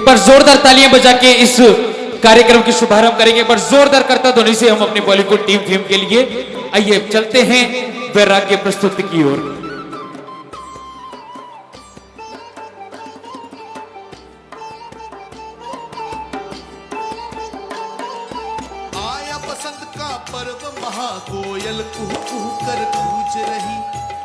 एक बार जोरदार तालियां बजा के इस कार्यक्रम की शुभारंभ करेंगे। एक बार जोरदार करता ध्वनि से हम अपनी बॉलीवुड टीम फिल्म के लिए आइए चलते हैं वैराग्य प्रस्तुति की ओर। आया बसंत का पर्व महाकोयल कुहू कुहू कर गूंज रही,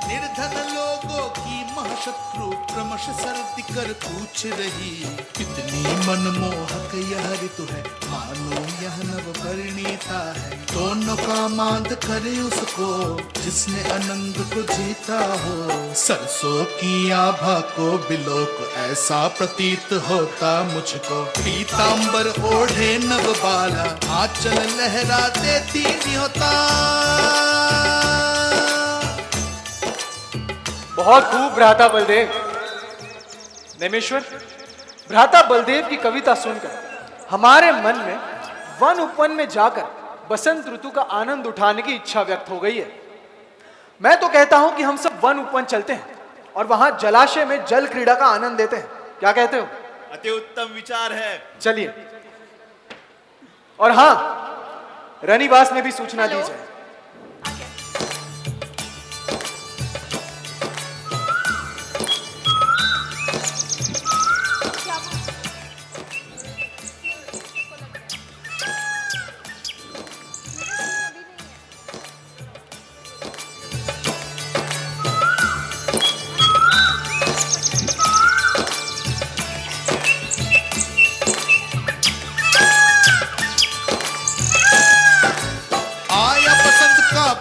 निर्धन लोगों की महाशत्रु क्रमश सर्दी कर पूछ रही। कितनी मनमोहक यह ऋतु है, मानो यह नव परिणीता है। दोनों का मांद करे उसको जिसने आनंद को जीता हो। सरसों की आभा को बिलो को ऐसा प्रतीत होता मुझको। पीतांबर ओढ़े नव बाला, आंचल लहरा देती होता। बहुत खूब भ्राता बलदेव। नेमेश्वर, भ्राता बलदेव की कविता सुनकर हमारे मन में वन उपवन में जाकर बसंत ऋतु का आनंद उठाने की इच्छा व्यक्त हो गई है। मैं तो कहता हूं कि हम सब वन उपवन चलते हैं और वहां जलाशय में जल क्रीड़ा का आनंद लेते हैं। क्या कहते हो? अति उत्तम विचार है। चलिए। और हां, रनिवास में भी सूचना दी जाए।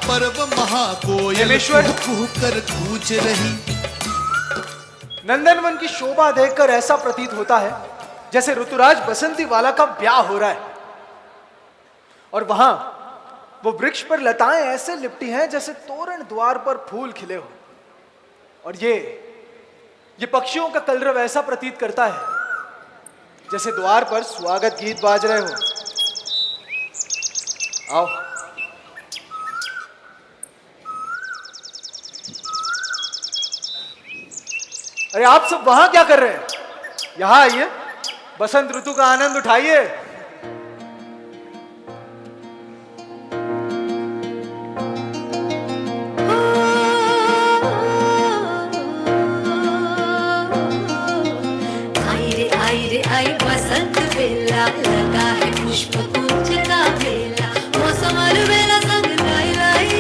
पर्व महाकोयल कुहू कर गूंज रही। नंदनवन की शोभा देखकर ऐसा प्रतीत होता है जैसे ऋतुराज बसंती वाला का ब्याह हो रहा है। और वहां वो वृक्ष पर लताएं ऐसे लिपटी हैं जैसे तोरण द्वार पर फूल खिले हो। और ये पक्षियों का कलरव ऐसा प्रतीत करता है जैसे द्वार पर स्वागत गीत बाज रहे हो। आओ। अरे आप सब वहां क्या कर रहे हैं? यहां आइए, बसंत ऋतु का आनंद उठाइए। आई बसंत बेला, लगा है पुष्प कुंज का बेला। मौसम अलबेला संग लाई लाई,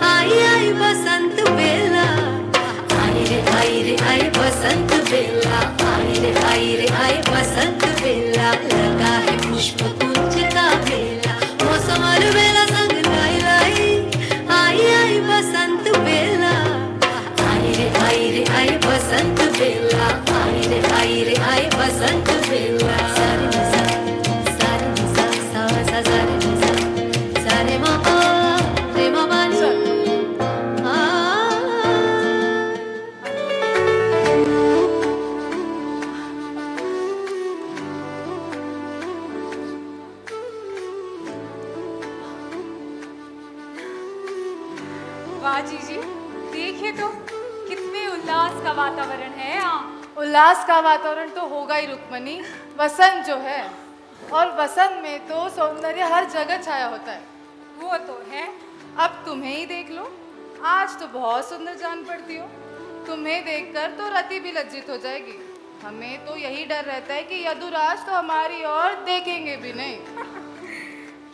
आई आई बसंत बेला। आई बसंत बेला, आई बसंत बेला। लगा है पुष्प कुंज का बेला। मौसम अलबेला संग लाई लाई, आई बसंत बेला। आई बसंत बेला, आई बसंत बेला। सारे निसा सारे निसा सा सा सारे निसा सारे मामा रे मामा सा। वाह जीजी, देखिए तो कितने उल्लास का वातावरण है यहाँ। उल्लास का वातावरण तो होगा ही रुक्मणी। बसंत जो है, और बसंत में तो सौंदर्य हर जगह छाया होता है। वो तो है। अब तुम्हें ही देख लो, आज तो बहुत सुंदर जान पड़ती हो। तुम्हें देखकर तो रति भी लज्जित हो जाएगी। हमें तो यही डर रहता है कि यदुराज तो हमारी ओर देखेंगे भी नहीं।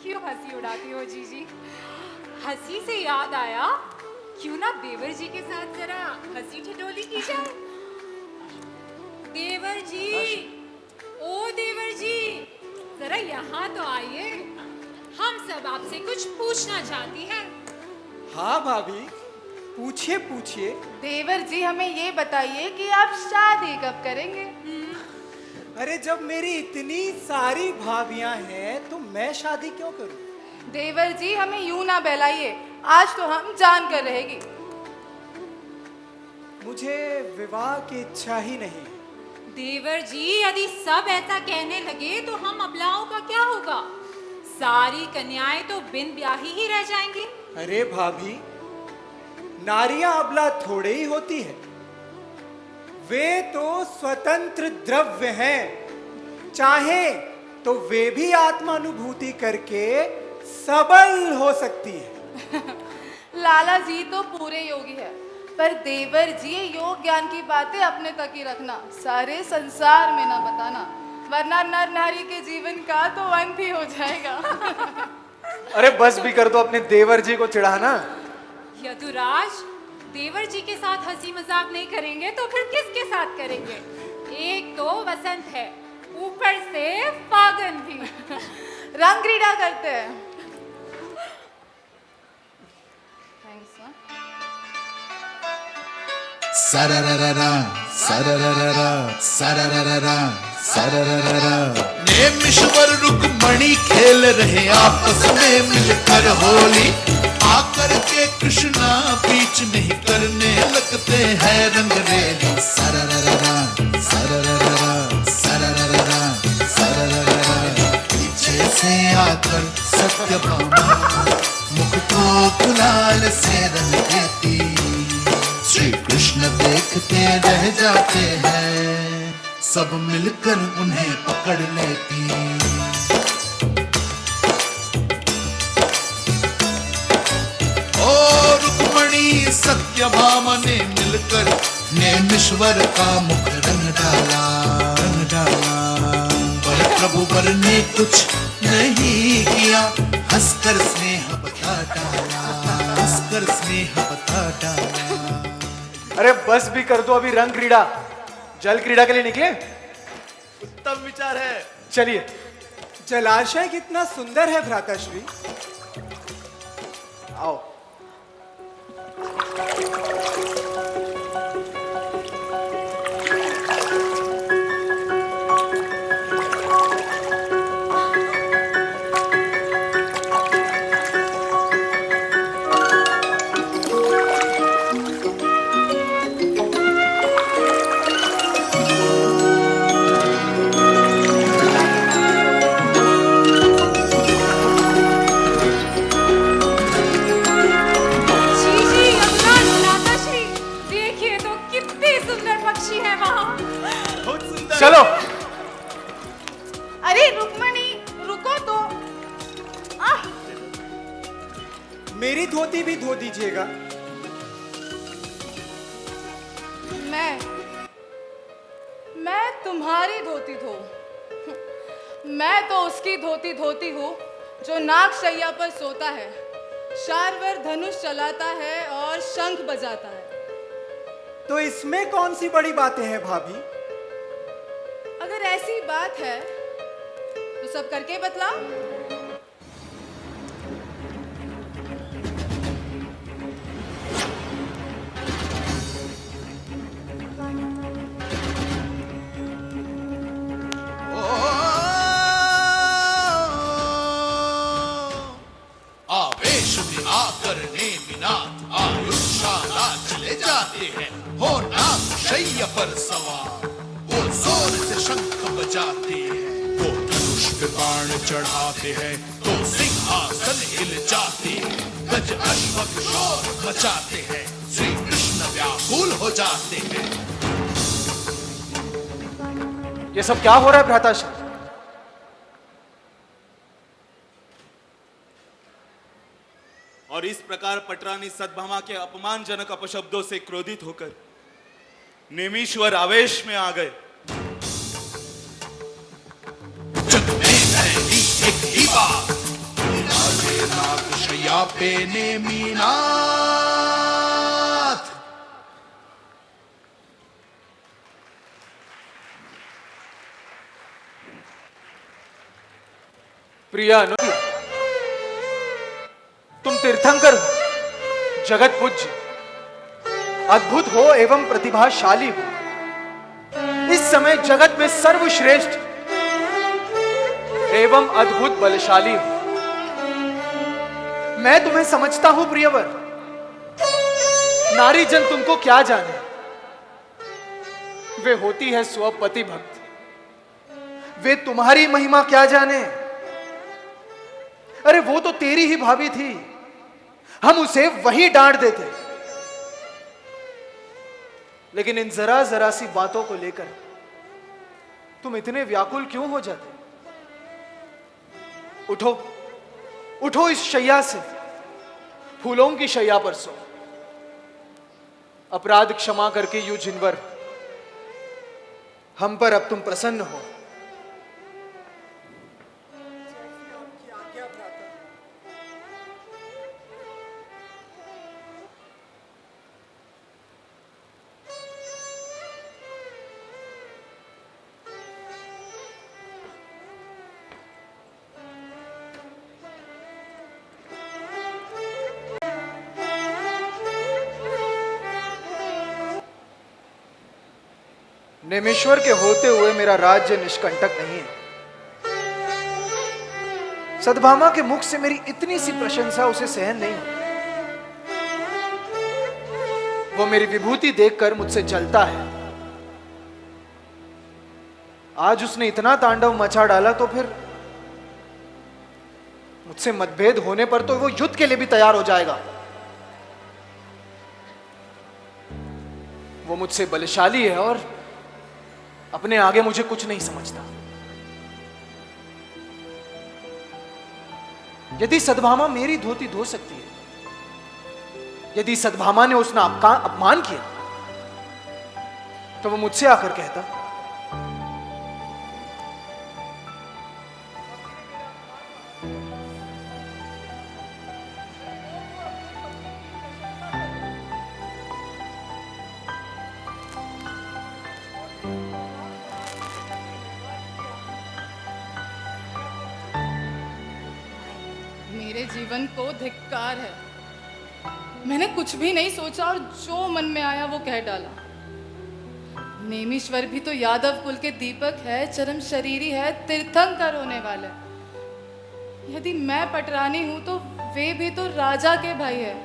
क्यों हंसी उड़ाती हो जीजी? हंसी से याद आया, क्यों ना देवर जी के साथ जरा हंसी ठिठोली की जाए। देवर जी, ओ देवर जी, जरा यहाँ तो आइए। हम सब आपसे कुछ पूछना चाहती हैं। हाँ भाभी, पूछिए पूछिए। देवर जी, हमें ये बताइए कि आप शादी कब करेंगे? अरे जब मेरी इतनी सारी भाभियां हैं तो मैं शादी क्यों करूं? देवर जी, हमें यूं ना बहलाइए, आज तो हम जान कर रहेगी। मुझे विवाह की इच्छा ही नहीं। देवर जी, यदि सब ऐसा कहने लगे तो हम अबलाओं का क्या होगा? सारी कन्याएं तो बिन ब्याही ही रह जाएंगी। अरे भाभी, नारियां अबला थोड़े ही होती है, वे तो स्वतंत्र द्रव्य हैं। चाहे तो वे भी आत्मानुभूति करके सबल हो सकती है। लाला जी तो पूरे योगी है, पर देवर जी ये योग ज्ञान की बातें अपने तक ही रखना, सारे संसार में ना बताना, वरना नर नारी के जीवन का तो अंत ही हो जाएगा। अरे बस भी कर दो अपने देवर जी को चिढ़ाना। यदुराज, देवर जी के साथ हंसी मजाक नहीं करेंगे तो फिर किसके साथ करेंगे? एक तो वसंत है, ऊपर से फागुन भी। रंग क्रीड़ा करते हैं। थैंक्स। सररररा सररररा सररररा सररररा। नेमिश्वर रुक्मणी खेल रहे आपस में मिलकर होली, आकर के कृष्णा बीच नहीं करने लगते हैं रंगरेली। सररररा सररररा सररररा सररररा। पीछे से आकर सत्यभामा मुख को गुलाल से रंग देती, श्री कृष्ण देखते रह जाते हैं, सब मिलकर उन्हें पकड़ लेती। और रुक्मणी सत्यभामा ने मिलकर नेमिश्वर का मुख रंग डाला, रंग डाला। पर प्रभु वर ने कुछ नहीं किया, हंसकर स्नेह बता डाला, हंसकर स्नेह बता डाला। अरे बस भी कर दो, अभी रंग क्रीड़ा, जल क्रीड़ा के लिए निकले। उत्तम विचार है। चलिए। जलाशय कितना सुंदर है भ्राताश्री। आओ। चलो। अरे रुक्मणी रुको तो। मेरी धोती भी धो दीजिएगा। मैं तुम्हारी धोती धो? मैं तो उसकी धोती धोती हूँ जो नागशैया पर सोता है, शार्वर धनुष चलाता है और शंख बजाता है। तो इसमें कौन सी बड़ी बातें हैं भाभी? अगर ऐसी बात है तो सब करके बतला। आवेश में आकर नेमिनाथ आयुष्शाला चले जाते हैं, हो नागशैया पर सवार, वो जोर से शंख बजाते हैं, वो धनुष पे बाण चढ़ाते हैं, तो सिंहासन हिल जाते हैं, गज अश्व शोर मचाते हैं, श्री कृष्ण व्याकुल हो जाते हैं। ये सब क्या हो रहा है भ्राताश्री? और इस प्रकार पटरानी सद्भामा के अपमानजनक अपशब्दों से क्रोधित होकर नेमीश्वर आवेश में आ गए। जग में पहली एक ही बात, राजे नागशैया पे नेमिनाथ। प्रिया अनुति, तुम तीर्थंकर हो, जगत पूज्य, अद्भुत हो एवं प्रतिभाशाली हो, इस समय जगत में सर्वश्रेष्ठ एवं अद्भुत बलशाली हो। मैं तुम्हें समझता हूं प्रियवर। नारी जन तुमको क्या जाने, वे होती है स्वपति भक्त, वे तुम्हारी महिमा क्या जाने। अरे वो तो तेरी ही भाभी थी, हम उसे वही डांट देते, लेकिन इन जरा जरा सी बातों को लेकर तुम इतने व्याकुल क्यों हो जाते? उठो, उठो इस शैया से, फूलों की शैया पर सो। अपराध क्षमा करके युजिनवर, हम पर अब तुम प्रसन्न हो। नेमेश्वर के होते हुए मेरा राज्य निष्कंटक नहीं है। सद्भामा के मुख से मेरी इतनी सी प्रशंसा उसे सहन नहीं होती। वो मेरी विभूति देखकर मुझसे जलता है। आज उसने इतना तांडव मचा डाला तो फिर मुझसे मतभेद होने पर तो वो युद्ध के लिए भी तैयार हो जाएगा। वो मुझसे बलशाली है और अपने आगे मुझे कुछ नहीं समझता। यदि सद्भामा मेरी धोती धो सकती है, यदि सद्भामा ने उसका अपमान किया, तो वो मुझसे आकर कहता, मेरे जीवन को धिक्कार है। मैंने कुछ भी नहीं सोचा और जो मन में आया वो कह डाला। नेमीश्वर भी तो यादव कुल के दीपक है, चरम शरीरी है, तीर्थंकर होने वाले। यदि मैं पटरानी हूं तो वे भी तो राजा के भाई है।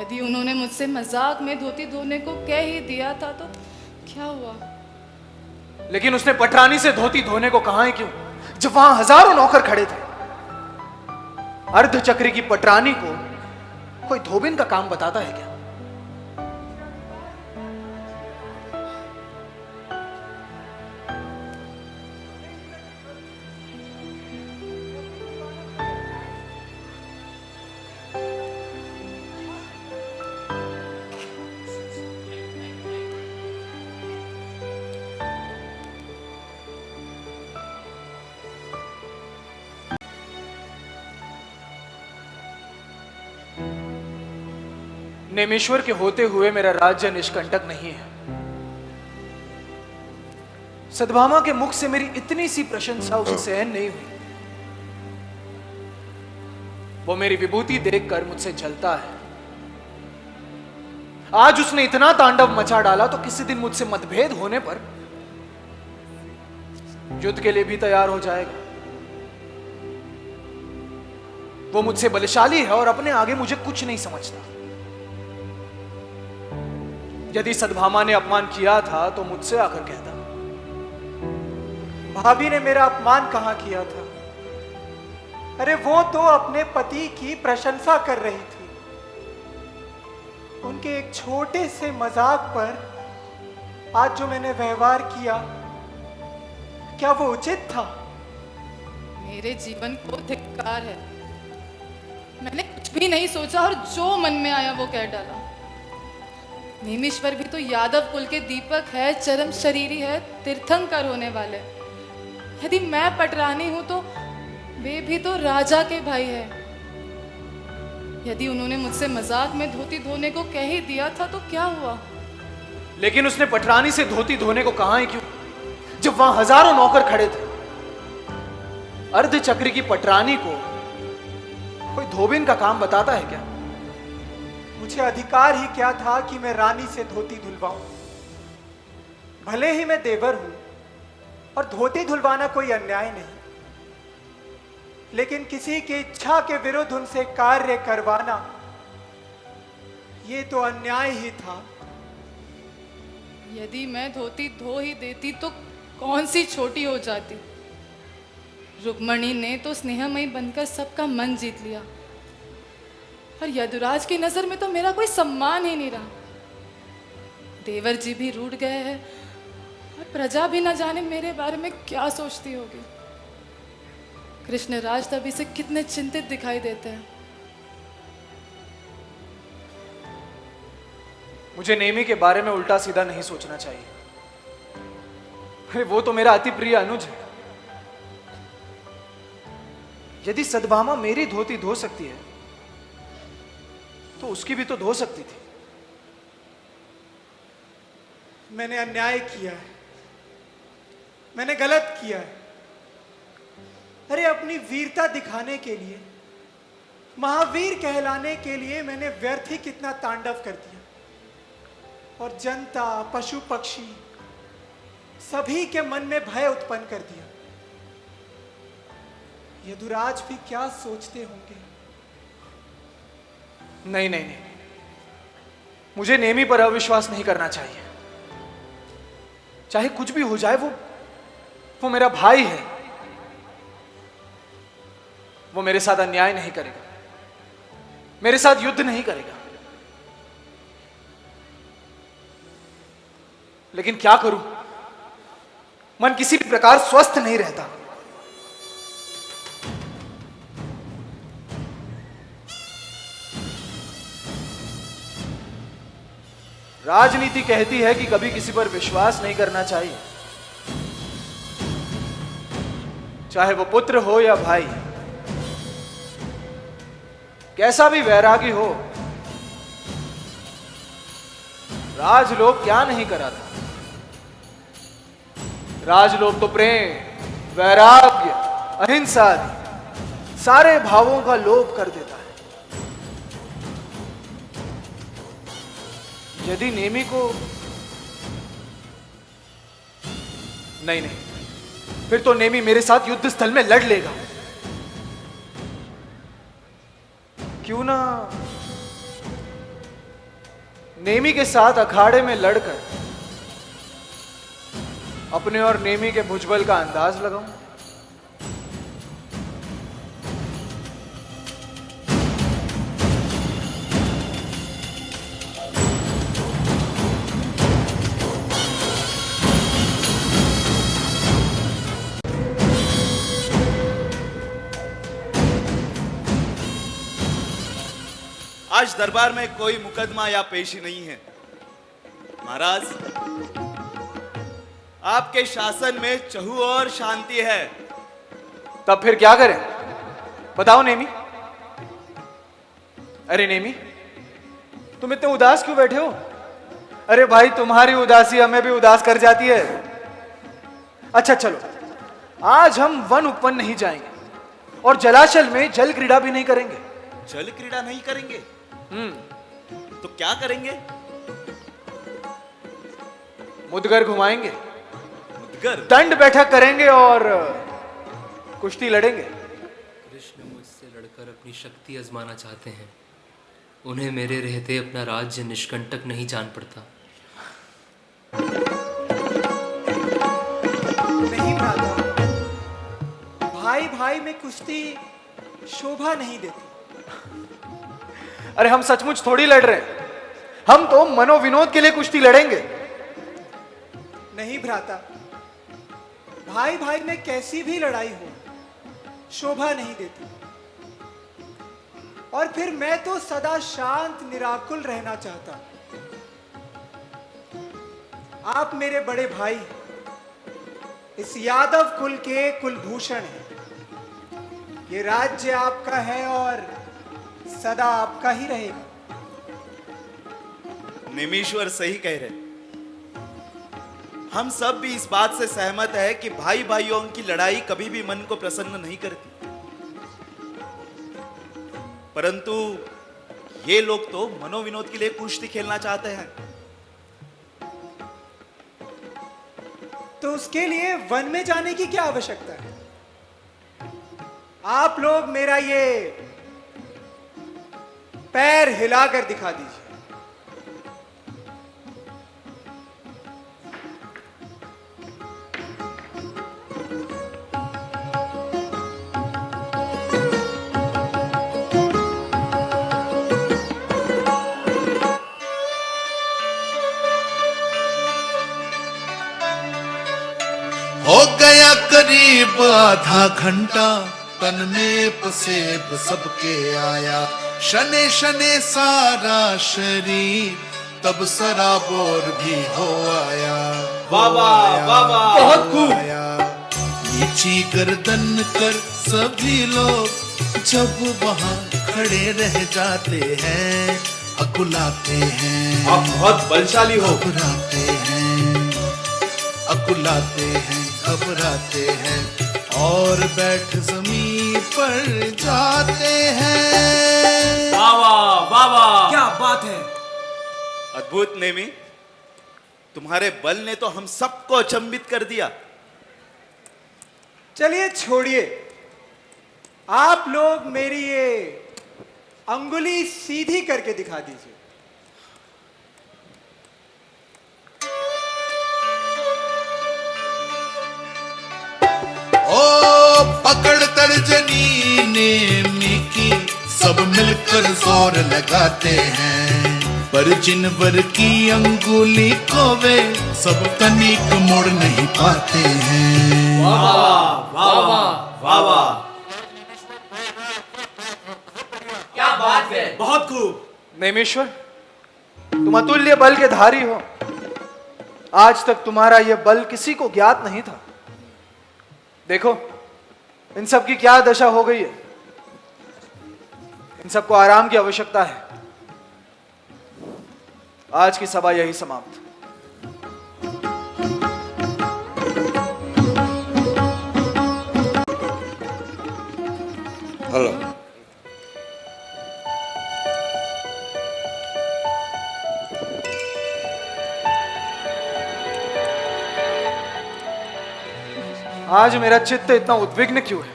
यदि उन्होंने मुझसे मजाक में धोती धोने को कह ही दिया था तो क्या हुआ? लेकिन उसने पटरानी से धोती धोने को कहा है क्यों, जब वहां हजारों नौकर खड़े थे? अर्धचक्री की पटरानी को कोई धोबिन का काम बताता है क्या? नेमेश्वर के होते हुए मेरा राज्य निष्कंटक नहीं है। सद्भामा के मुख से मेरी इतनी सी प्रशंसा उसे सहन नहीं हुई। वो मेरी विभूति देखकर मुझसे जलता है। आज उसने इतना तांडव मचा डाला तो किसी दिन मुझसे मतभेद होने पर युद्ध के लिए भी तैयार हो जाएगा। वो मुझसे बलशाली है और अपने आगे मुझे कुछ नहीं समझता। यदि सद्भामा ने अपमान किया था तो मुझसे आकर कहता, भाभी ने मेरा अपमान कहाँ किया था? अरे वो तो अपने पति की प्रशंसा कर रही थी। उनके एक छोटे से मजाक पर आज जो मैंने व्यवहार किया, क्या वो उचित था? मेरे जीवन को धिक्कार है। मैंने कुछ भी नहीं सोचा और जो मन में आया वो कह डाला। नेमीश्वर भी तो यादव कुल के दीपक है, चरम शरीरी है, तीर्थंकर होने वाले। यदि मैं पटरानी हूं तो वे भी तो राजा के भाई है। यदि उन्होंने मुझसे मजाक में धोती धोने को कह ही दिया था तो क्या हुआ? लेकिन उसने पटरानी से धोती धोने को कहा है क्यों, जब वहां हजारों नौकर खड़े थे? अर्धचक्री की पटरानी को कोई धोबिन का काम बताता है क्या? मुझे अधिकार ही क्या था कि मैं रानी से धोती धुलवाऊं? भले ही मैं देवर हूं और धोती धुलवाना कोई अन्याय नहीं, लेकिन किसी की इच्छा के विरुद्ध उनसे कार्य करवाना ये तो अन्याय ही था। यदि मैं धोती धो ही देती तो कौन सी छोटी हो जाती। रुक्मणी ने तो स्नेहमयी बनकर सबका मन जीत लिया और यदुराज की नजर में तो मेरा कोई सम्मान ही नहीं रहा। देवर जी भी रूठ गए हैं और और प्रजा भी न जाने मेरे बारे में क्या सोचती होगी। कृष्णराज तभी से कितने चिंतित दिखाई देते हैं। मुझे नेमी के बारे में उल्टा सीधा नहीं सोचना चाहिए। अरे वो तो मेरा अति प्रिय अनुज है। यदि सद्भामा मेरी धोती धो सकती है तो उसकी भी तो धो सकती थी। मैंने अन्याय किया है, मैंने गलत किया है। अरे अपनी वीरता दिखाने के लिए, महावीर कहलाने के लिए मैंने व्यर्थ ही कितना तांडव कर दिया, और जनता, पशु पक्षी सभी के मन में भय उत्पन्न कर दिया। यदुराज भी क्या सोचते होंगे। नहीं नहीं नहीं, मुझे नेमी पर अविश्वास नहीं करना चाहिए। चाहे कुछ भी हो जाए, वो मेरा भाई है। वो मेरे साथ अन्याय नहीं करेगा, मेरे साथ युद्ध नहीं करेगा। लेकिन क्या करूं, मन किसी भी प्रकार स्वस्थ नहीं रहता। राजनीति कहती है कि कभी किसी पर विश्वास नहीं करना चाहिए, चाहे वो पुत्र हो या भाई, कैसा भी वैरागी हो। राजलोक क्या नहीं करा था। राजलोक तो प्रेम, वैराग्य, अहिंसा आदि सारे भावों का लोप कर देता है। यदि नेमी को नहीं, फिर तो नेमी मेरे साथ युद्ध स्थल में लड़ लेगा। क्यों ना नेमी के साथ अखाड़े में लड़कर अपने और नेमी के भुजबल का अंदाज लगाऊं। आज दरबार में कोई मुकदमा या पेशी नहीं है महाराज। आपके शासन में चहु और शांति है। तब फिर क्या करें, बताओ नेमी। अरे नेमी, तुम इतने उदास क्यों बैठे हो? अरे भाई, तुम्हारी उदासी हमें भी उदास कर जाती है। अच्छा चलो, आज हम वन उपवन नहीं जाएंगे और जलाशय में जल क्रीड़ा भी नहीं करेंगे। जल क्रीड़ा नहीं करेंगे? तो क्या करेंगे? मुदगर घुमाएंगे, मुदगर? दंड बैठक करेंगे और कुश्ती लड़ेंगे। कृष्ण मुझसे लड़कर अपनी शक्ति आजमाना चाहते हैं। उन्हें मेरे रहते अपना राज्य निष्कंटक नहीं जान पड़ता। नहीं भ्राता, भाई भाई में कुश्ती शोभा नहीं देती। अरे हम सचमुच थोड़ी लड़ रहे हैं, हम तो मनोविनोद के लिए कुश्ती लड़ेंगे। नहीं भ्राता, भाई भाई में कैसी भी लड़ाई हो शोभा नहीं देती। और फिर मैं तो सदा शांत निराकुल रहना चाहता। आप मेरे बड़े भाई, इस यादव कुल के कुलभूषण हैं। ये राज्य आपका है और सदा आपका ही रहेगा। निमीश्वर सही कह रहे। हम सब भी इस बात से सहमत है कि भाई भाइयों की लड़ाई कभी भी मन को प्रसन्न नहीं करती। परंतु ये लोग तो मनोविनोद के लिए कुश्ती खेलना चाहते हैं। तो उसके लिए वन में जाने की क्या आवश्यकता है? आप लोग मेरा ये पैर हिलाकर दिखा दीजिए। आधा घंटा तन में पसेब सबके आया, शने शने सारा शरीर तब सराबोर भी हो आया। वाह वाह वाह वाह, बहुत खूब। नीची गर्दन कर सभी लोग जब वहाँ खड़े रह जाते हैं, अकुलाते हैं। आप बहुत बलशाली हो। घबराते हैं, अकुलाते हैं, घबराते हैं और बैठ जमीन पर जाते हैं। वाह वाह वाह वाह, क्या बात है। अद्भुत नेमी, तुम्हारे बल ने तो हम सबको अचंभित कर दिया। चलिए छोड़िए, आप लोग मेरी ये अंगुली सीधी करके दिखा दीजिए। ओ पकड़ तर्जनी नेमी की सब मिलकर जोर लगाते हैं, पर जिनवर की अंगुली को वे सब तनिक मोड़ नहीं पाते हैं। वाह वाह वाह वाह वाह, क्या बात है, बहुत खूब। नेमेश्वर, तुम अतुल्य बल के धारी हो। आज तक तुम्हारा यह बल किसी को ज्ञात नहीं था। देखो इन सब की क्या दशा हो गई है। इन सबको आराम की आवश्यकता है। आज की सभा यही समाप्त। हेलो। आज मेरा चित्त इतना उद्विग्न क्यों है?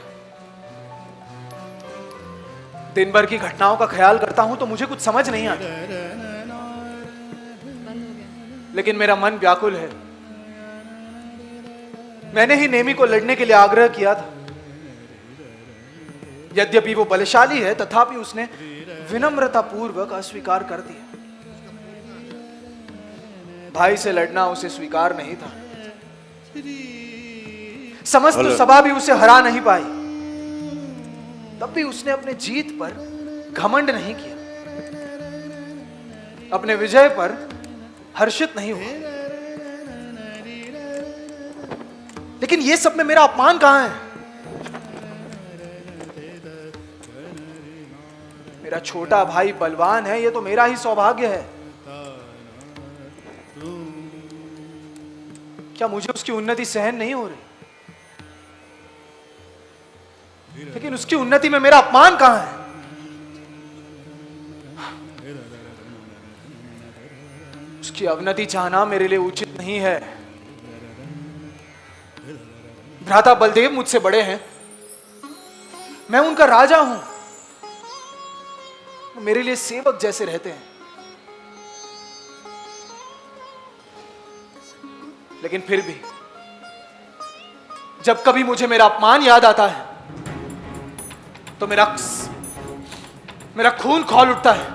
दिन भर की घटनाओं का ख्याल करता हूं तो मुझे कुछ समझ नहीं आता, लेकिन मेरा मन व्याकुल है। मैंने ही नेमी को लड़ने के लिए आग्रह किया था। यद्यपि वो बलशाली है, तथापि उसने विनम्रता पूर्वक अस्वीकार कर दिया। भाई से लड़ना उसे स्वीकार नहीं था। समस्त सभा भी उसे हरा नहीं पाई, तब भी उसने अपने जीत पर घमंड नहीं किया, अपने विजय पर हर्षित नहीं हुआ। लेकिन ये सब में मेरा अपमान कहां है? मेरा छोटा भाई बलवान है, ये तो मेरा ही सौभाग्य है। क्या मुझे उसकी उन्नति सहन नहीं हो रही? लेकिन उसकी उन्नति में मेरा अपमान कहां है? उसकी अवनति चाहना मेरे लिए उचित नहीं है। भ्राता बलदेव मुझसे बड़े हैं, मैं उनका राजा हूं। वो मेरे लिए सेवक जैसे रहते हैं। लेकिन फिर भी जब कभी मुझे मेरा अपमान याद आता है तो मेरा खून खौल उठता है,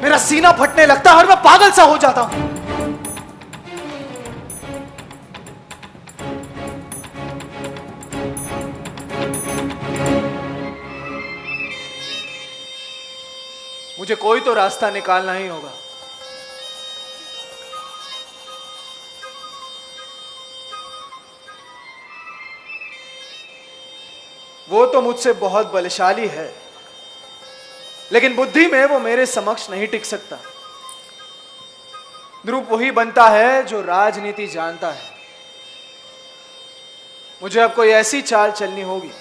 मेरा सीना फटने लगता है और मैं पागल सा हो जाता हूं। मुझे कोई तो रास्ता निकालना ही होगा। वो तो मुझसे बहुत बलशाली है, लेकिन बुद्धि में वो मेरे समक्ष नहीं टिक सकता। ध्रुव वही बनता है जो राजनीति जानता है। मुझे अब कोई ऐसी चाल चलनी होगी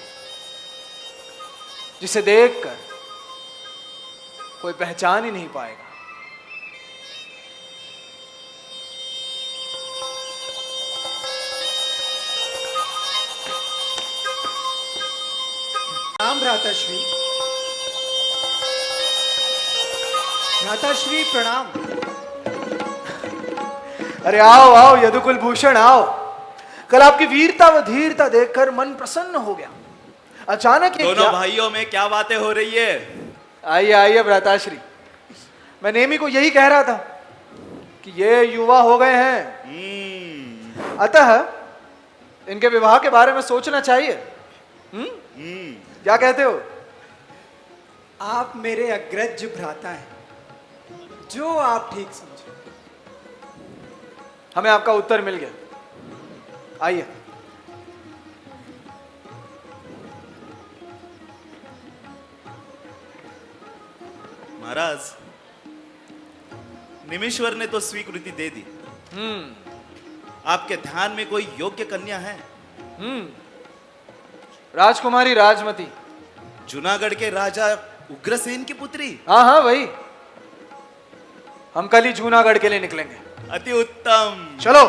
जिसे देखकर कोई पहचान ही नहीं पाएगा। प्रणाम भ्राताश्री। भ्राताश्री प्रणाम। अरे आओ आओ यदुकुल भूषण आओ। कल आपकी वीरता व धीरता देखकर मन प्रसन्न हो गया। अचानक ये दोनों भाइयों में क्या बातें हो रही है? आइए आइए भ्राताश्री। मैं नेमी को यही कह रहा था कि ये युवा हो गए हैं, अतः इनके विवाह के बारे में सोचना चाहिए। क्या कहते हो? आप मेरे अग्रज भ्राता हैं, जो आप ठीक समझे। हमें आपका उत्तर मिल गया। आइए। महाराज, निमेश्वर ने तो स्वीकृति दे दी। आपके ध्यान में कोई योग्य कन्या है? राजकुमारी राजमती। जूनागढ़ के राजा उग्रसेन की पुत्री? हाँ हाँ वही। हम कल ही जूनागढ़ के लिए निकलेंगे। अति उत्तम। चलो।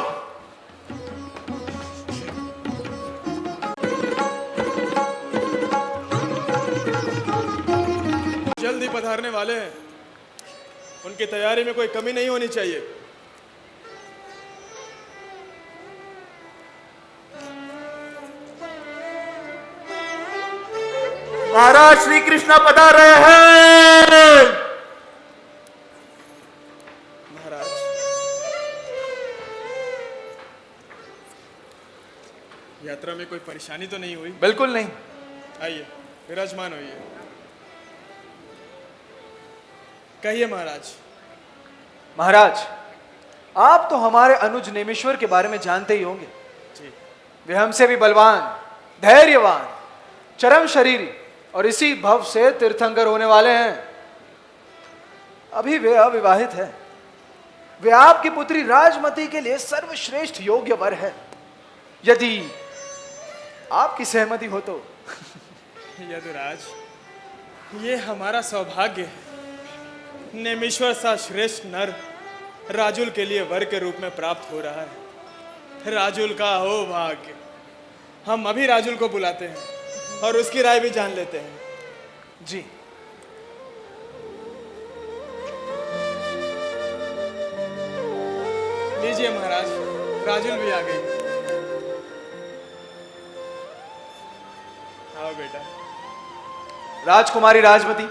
जल्दी पधारने वाले हैं, उनकी तैयारी में कोई कमी नहीं होनी चाहिए। महाराज श्री कृष्ण पधार रहे हैं। महाराज, यात्रा में कोई परेशानी तो नहीं हुई? बिल्कुल नहीं। आइए, विराजमान होइए। कहिए महाराज। महाराज, आप तो हमारे अनुज नेमिश्वर के बारे में जानते ही होंगे। जी। वे हमसे भी बलवान, धैर्यवान, चरम शरीरी और इसी भव से तीर्थंकर होने वाले हैं। अभी वे अविवाहित हैं। वे आपकी पुत्री राजमती के लिए सर्वश्रेष्ठ योग्य वर है। यदि आपकी सहमति हो तो। यदुराज, ये हमारा सौभाग्य है। नेमिश्वर सा श्रेष्ठ नर राजुल के लिए वर के रूप में प्राप्त हो रहा है। राजुल का हो भाग्य। हम अभी राजुल को बुलाते हैं और उसकी राय भी जान लेते हैं। जी। लीजिए महाराज, राजुल भी आ गई। आओ बेटा। राजकुमारी राजमती,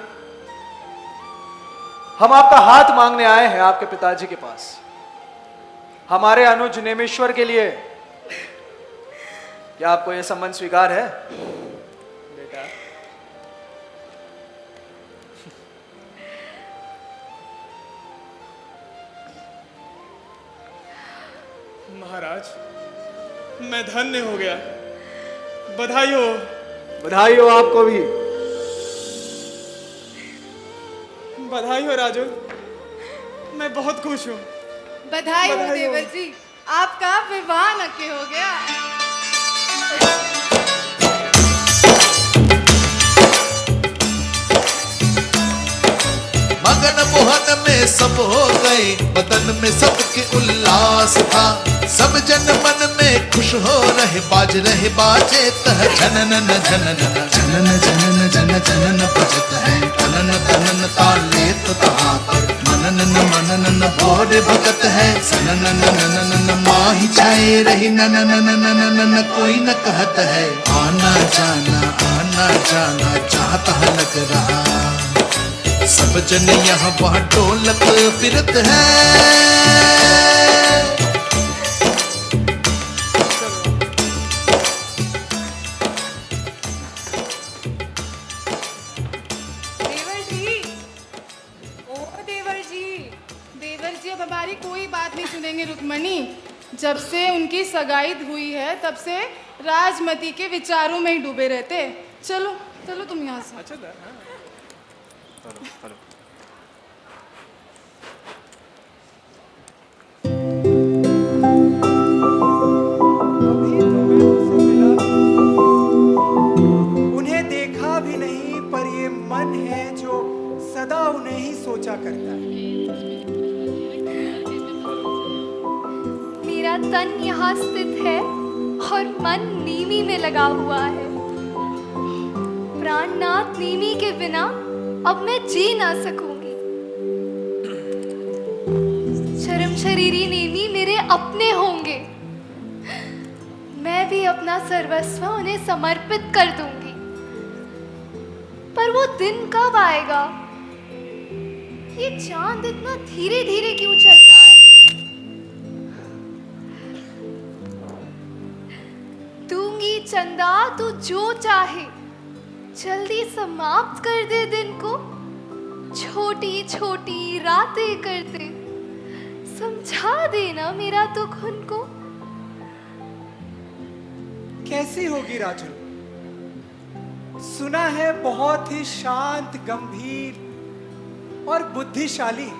हम आपका हाथ मांगने आए हैं आपके पिताजी के पास। हमारे अनुज नेमिश्वर के लिए क्या आपको यह संबंध स्वीकार है? बेटा, महाराज, मैं धन्य हो गया। बधाई हो। बधाई हो आपको भी। बधाई हो राजू, मैं बहुत खुश हूँ। बधाई हो बधाई हो। देवर जी, आपका विवाह नक्की हो गया। मगन मोहन में सब हो गए, बदन में सबके उल्लास था। सब जन मन में खुश हो रहे, बाज रहे बाजे तह जनन जनन जनन जनन जन जनन बजत है। तनन तनन ताले तो तहाँ पर मनन मनन न भोर भगत है। सनन ननन माही छाए रही ननन ननन कोई न कहत है। आना जाना चाहता लग रहा। सब जन यहाँ वहाँ ढोलक फिरत है। देवर जी, ओ देवर जी। देवर जी अब हमारी कोई बात नहीं सुनेंगे रुक्मणी। जब से उनकी सगाई हुई है तब से राजमती के विचारों में ही डूबे रहते। चलो चलो तुम यहाँ से। अच्छा था, हाँ। उन्हें देखा भी नहीं, पर ये मन है जो सदा उन्हें ही सोचा करता है। मेरा तन यहाँ स्थित है और मन नीमी में लगा हुआ है। प्राणनाथ नीमी के बिना अब मैं जी ना सकूंगी। चरम शरीरी नीमी मेरे अपने होंगे। मैं भी अपना सर्वस्व उन्हें समर्पित कर दूंगी। पर वो दिन कब आएगा? ये चांद इतना धीरे धीरे क्यों चल रहा है? चंदा तू जो चाहे जल्दी समाप्त कर दे दिन को, छोटी छोटी रातें करते समझा देना मेरा दुख उनको। कैसी होगी राजुल? सुना है बहुत ही शांत, गंभीर और बुद्धिशाली।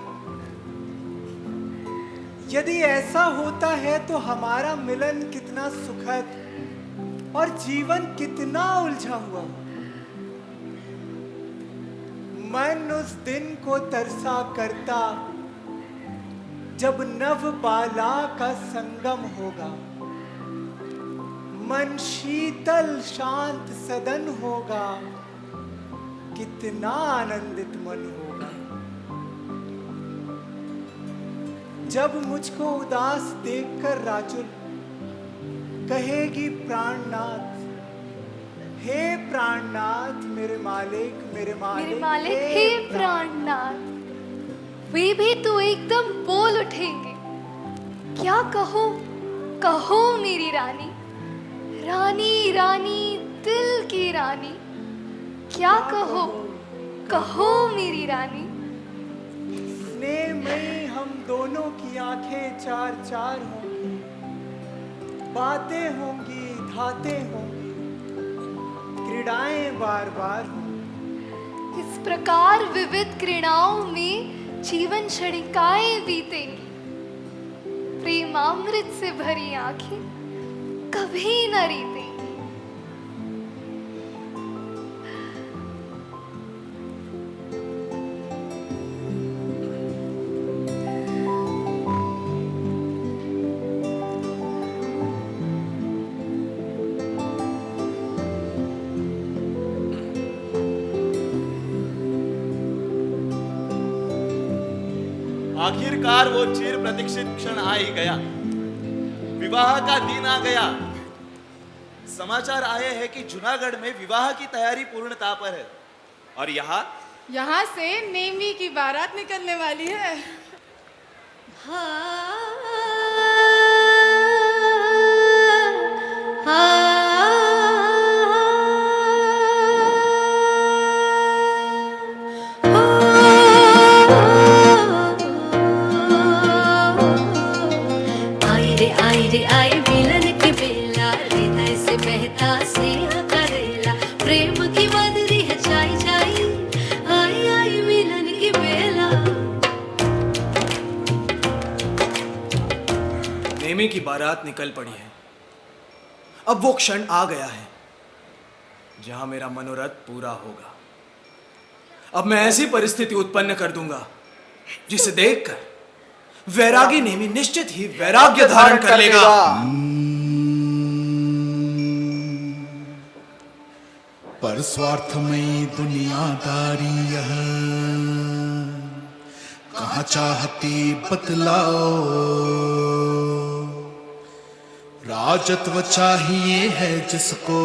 यदि ऐसा होता है तो हमारा मिलन कितना सुखद और जीवन कितना उलझा हुआ। मन उस दिन को तरसा करता जब नव बाला का संगम होगा। मन शीतल शांत सदन होगा, कितना आनंदित मन होगा। जब मुझको उदास देखकर राजुल कहेगी प्राणनाथ, हे प्राणनाथ मेरे मालिक, मेरे मालिक, हे प्राणनाथ, वे भी तो एकदम बोल उठेंगे। क्या कहो कहो मेरी रानी, रानी रानी दिल की रानी, क्या कहो कहो मेरी रानी। स्नेह में हम दोनों की आंखें चार चार होंगी, बातें होंगी, धातें होंगी, क्रीड़ाएं बार बार होंगी। इस प्रकार विविध क्रीड़ाओं में जीवन क्षणिकाएं बीतेंगी। प्रेमामृत से भरी आंखें कभी न रीतेंगी। आखिरकार वो चिर प्रतीक्षित क्षण आ ही गया। विवाह का दिन आ गया। समाचार आए हैं कि जूनागढ़ में विवाह की तैयारी पूर्णता पर है और यहाँ से नेमी की बारात निकलने वाली है। आई मिलन की बेला, हृदय से बहता स्नेह करेला, प्रेम की बदरी है छाई छाई, आई आई मिलन की बेला। नेमी की बारात निकल पड़ी है। अब वो क्षण आ गया है जहां मेरा मनोरथ पूरा होगा। अब मैं ऐसी परिस्थिति उत्पन्न कर दूंगा जिसे देखकर वैरागी नेमी निश्चित ही वैराग्य धारण कर लेगा। पर स्वार्थमयी दुनियादारी यह कहाँ चाहती बतलाओ। राजत्व चाहिए है जिसको,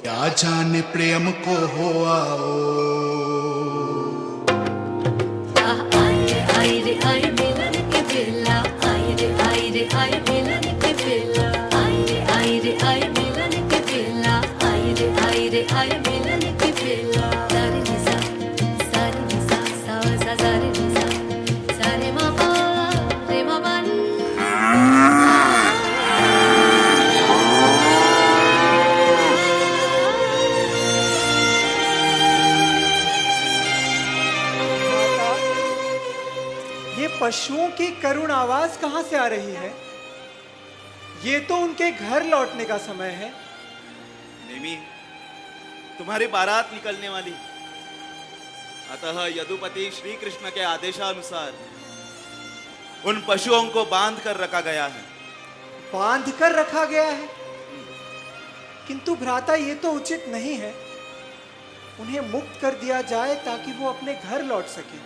क्या जाने प्रेम को हो आओ। आई मिलन की बेला, आई मिलन की बेला, आई मिलन की बेला, आई मिलन की बेला। सारे निसा सा सा सारे निसा सारे मामा रे मामा। पशुओं की करुण आवाज कहां से आ रही है? ये तो उनके घर लौटने का समय है। नेमी, तुम्हारी बारात निकलने वाली, अतः यदुपति श्री कृष्ण के आदेशानुसार उन पशुओं को बांध कर रखा गया है। बांध कर रखा गया है? किंतु भ्राता ये तो उचित नहीं है। उन्हें मुक्त कर दिया जाए ताकि वो अपने घर लौट सके।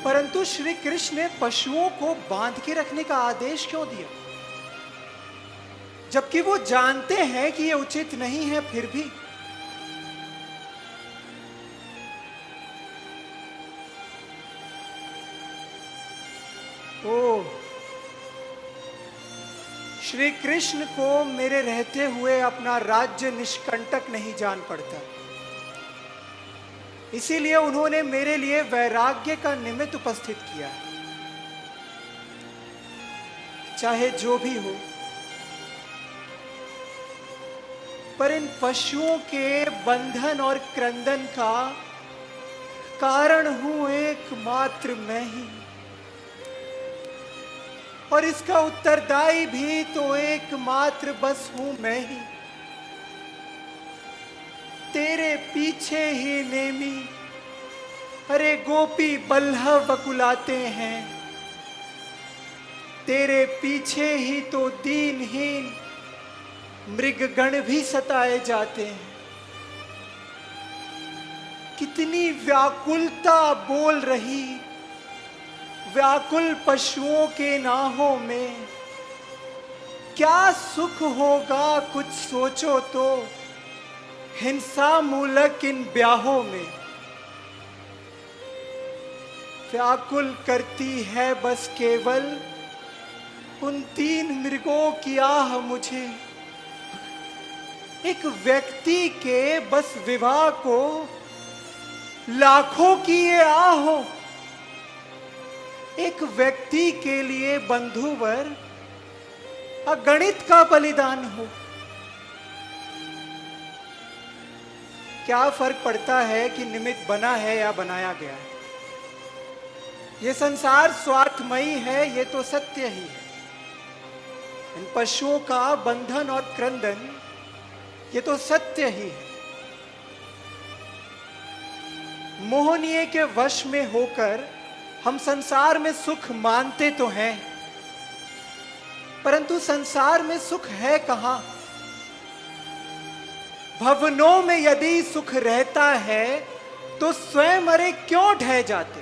परंतु श्री कृष्ण ने पशुओं को बांध के रखने का आदेश क्यों दिया, जबकि वो जानते हैं कि ये उचित नहीं है? फिर भी ओ, श्री कृष्ण को मेरे रहते हुए अपना राज्य निष्कंटक नहीं जान पड़ता, इसीलिए उन्होंने मेरे लिए वैराग्य का निमित्त उपस्थित किया। चाहे जो भी हो, पर इन पशुओं के बंधन और क्रंदन का कारण हूं एकमात्र मैं ही, और इसका उत्तरदायी भी तो एकमात्र बस हूं मैं ही। तेरे पीछे ही नेमी अरे गोपी बल्लभ वकुलाते हैं, तेरे पीछे ही तो दीनहीन मृगगण भी सताए जाते हैं। कितनी व्याकुलता बोल रही व्याकुल पशुओं के नाहों में, क्या सुख होगा कुछ सोचो तो हिंसा मूलक इन ब्याहों में। व्याकुल करती है बस केवल उन 3 मृगों की आह मुझे। एक व्यक्ति के बस विवाह को लाखों की ये आह हो, एक व्यक्ति के लिए बंधुवर अगणित का बलिदान हो। क्या फर्क पड़ता है कि निमित्त बना है या बनाया गया है। ये संसार स्वार्थमयी है, ये तो सत्य ही है। इन पशुओं का बंधन और क्रंदन ये तो सत्य ही है। मोहनीय के वश में होकर हम संसार में सुख मानते तो हैं, परंतु संसार में सुख है कहां। भवनों में यदि सुख रहता है तो स्वयं अरे क्यों ढह जाते।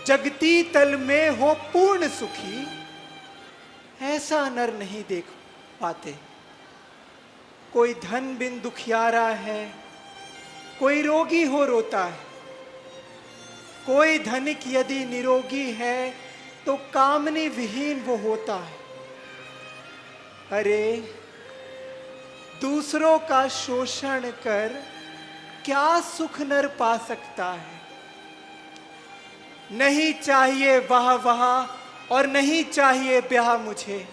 जगती तल में हो पूर्ण सुखी, ऐसा नर नहीं देख पाते। कोई धन बिन दुखियारा है, कोई रोगी हो रोता है, कोई धनिक यदि निरोगी है तो कामनी विहीन वो होता है। अरे दूसरों का शोषण कर क्या सुख नर पा सकता है। नहीं चाहिए वाह वाह और नहीं चाहिए ब्याह मुझे।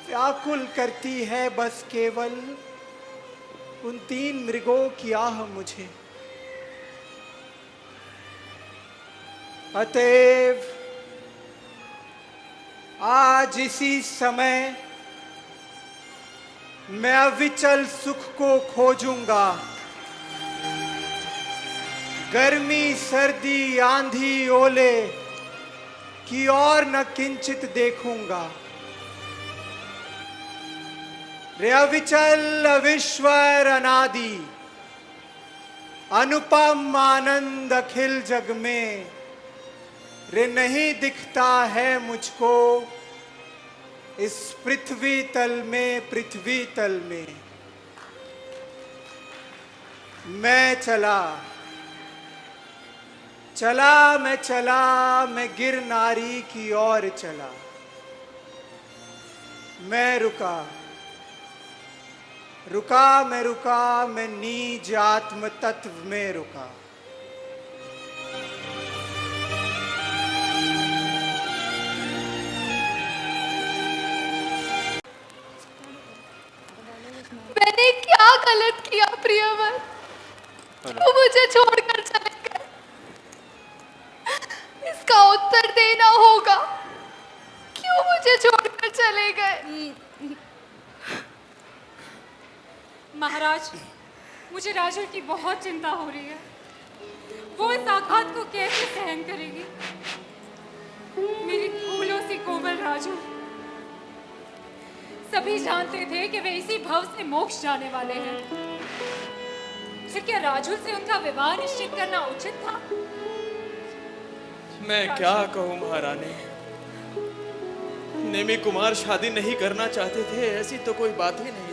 व्याकुल करती है बस केवल उन 3 मृगों की आह मुझे। अतएव आज इसी समय मैं अविचल सुख को खोजूंगा। गर्मी सर्दी आंधी ओले की और न किंचित देखूंगा। रे अविचल अविश्वर अनादि अनुपम आनंद अखिल जग में, रे नहीं दिखता है मुझको इस पृथ्वी तल में। पृथ्वी तल में मैं चला मैं गिर नारी की ओर चला। मैं रुका मैं नीज आत्म तत्व में रुका। मैंने क्या गलत किया प्रियवर, तू मुझे छोड़कर चले गए। इसका उत्तर देना होगा, क्यों मुझे छोड़कर चले गए। महाराज, मुझे राजुल की बहुत चिंता हो रही है। वो इस आघात को कैसे सहन करेगी। मेरी फूलों सी कोमल राजुल। सभी जानते थे कि वे इसी भव से मोक्ष जाने वाले हैं, फिर क्या राजुल से उनका विवाह निश्चित करना उचित था। मैं क्या कहूँ महारानी, नेमी कुमार शादी नहीं करना चाहते थे, ऐसी तो कोई बात ही नहीं थी।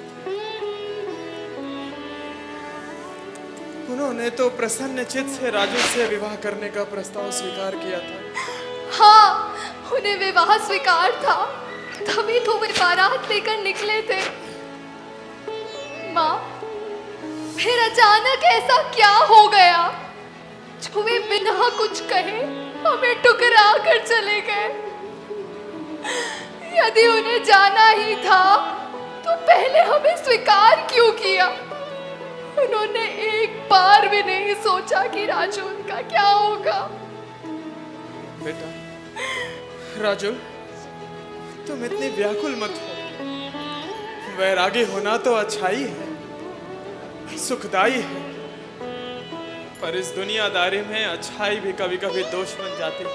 उन्होंने तो प्रसन्न चित्त से राजुल से विवाह करने का प्रस्ताव स्वीकार किया था। हाँ, उन्हें विवाह स्वीकार था, तभी तो वे बारात लेकर निकले थे। माँ, फिर अचानक ऐसा क्या हो गया जो वे बिना कुछ कहे हमें ठुकरा कर चले गए? यदि उन्हें जाना ही था तो पहले हमें स्वीकार क्यों किया? उन्होंने एक बार भी नहीं सोचा कि राजू उनका क्या होगा। बेटा राजू, तुम इतनी व्याकुल मत हो। वैरागी होना तो अच्छाई है, सुखदाई है, पर इस दुनियादारी में अच्छाई भी कभी कभी दोष बन जाती है।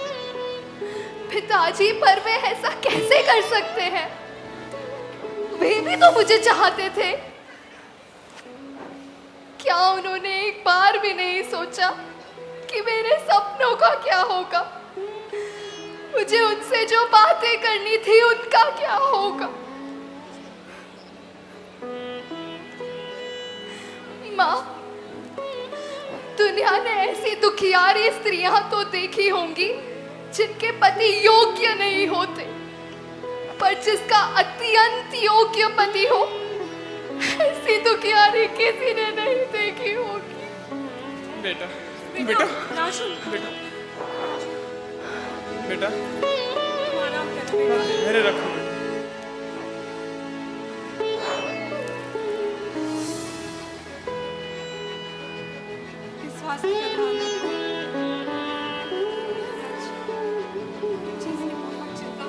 पिताजी, पर वे ऐसा कैसे कर सकते हैं? वे भी तो मुझे चाहते थे। क्या उन्होंने एक बार भी नहीं सोचा कि मेरे सपनों का क्या होगा? मुझे उनसे जो बातें करनी थी उनका क्या होगा? माँ, दुनिया ने ऐसी दुखियारी स्त्रियां तो देखी होंगी जिनके पति योग्य नहीं होते, पर जिसका अत्यंत योग्य पति हो, ऐसी दुखियारी किसी ने नहीं देखी होगी। बेटा बेटा राजू, बेटा बेटा आराम कर बेटा। मेरे रखो बेटा। विश्वास का ध्यान रखो। चीजें बहुत जल्द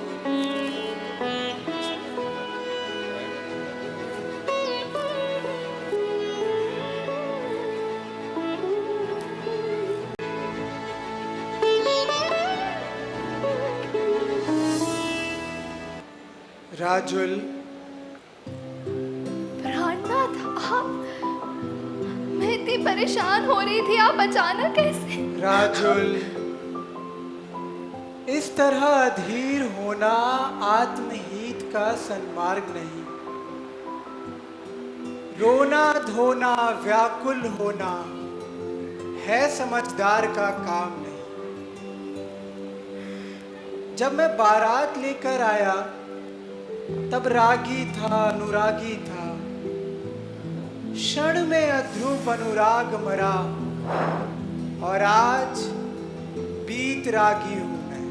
राजुल, प्राणनाथ, आप, मैं इतनी परेशान हो रही थी, आप अचानक कैसे? राजुल, इस तरह अधीर होना आत्महित का सन्मार्ग नहीं। रोना धोना, व्याकुल होना है समझदार का काम नहीं। जब मैं बारात लेकर आया तब रागी था, अनुरागी था। क्षण में अध्रुव अनुराग मरा और आज बीत रागी हूं मैं।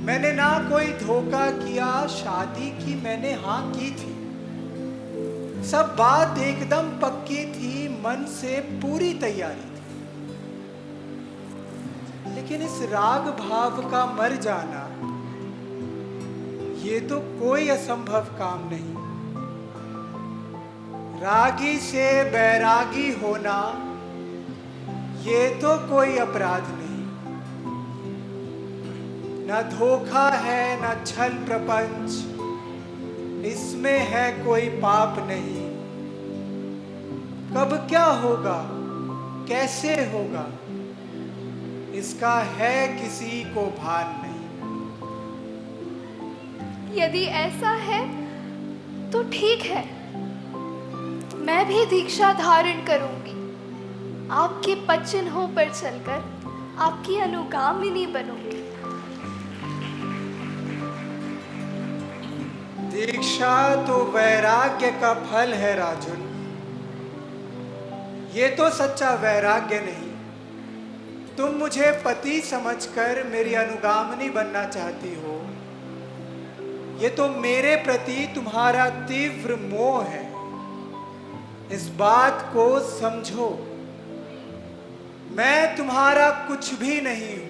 मैंने ना कोई धोखा किया, शादी की मैंने हाँ की थी। सब बात एकदम पक्की थी, मन से पूरी तैयारी थी। लेकिन इस राग भाव का मर जाना, ये तो कोई असंभव काम नहीं। रागी से बैरागी होना, ये तो कोई अपराध नहीं। न धोखा है, न छल प्रपंच, इसमें है कोई पाप नहीं। कब क्या होगा, कैसे होगा, इसका है किसी को भान नहीं। यदि ऐसा है तो ठीक है, मैं भी दीक्षा धारण करूंगी। आपके पच्चिन्हों पर चलकर आपकी अनुगामिनी बनूंगी। दीक्षा तो वैराग्य का फल है राजुल। ये तो सच्चा वैराग्य नहीं। तुम मुझे पति समझकर मेरी अनुगामिनी बनना चाहती हो। ये तो मेरे प्रति तुम्हारा तीव्र मोह है। इस बात को समझो। मैं तुम्हारा कुछ भी नहीं हूं।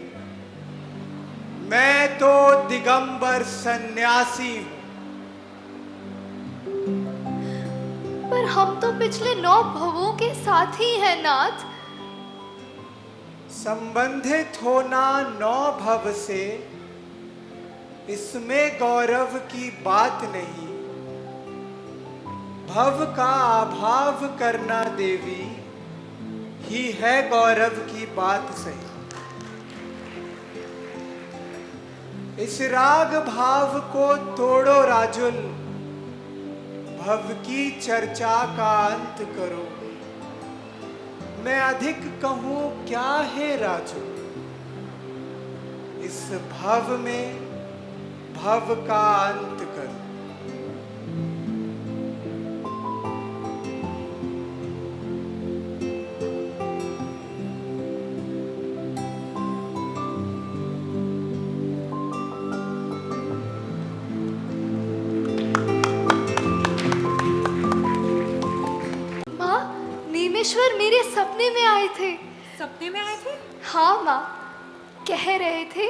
मैं तो दिगंबर सन्यासी हूं। पर हम तो पिछले 9 भवों के साथी हैं नाथ। संबंधित होना 9 भव से, इसमें गौरव की बात नहीं। भव का अभाव करना देवी ही है गौरव की बात सही। इस राग भाव को तोड़ो राजुल, भव की चर्चा का अंत करो। मैं अधिक कहूं क्या है राजू, इस भाव में भाव का अंत कर। माँ, नीमेश्वर मेरे सपने में आए थे। सपने में आए थे? हाँ माँ, कह रहे थे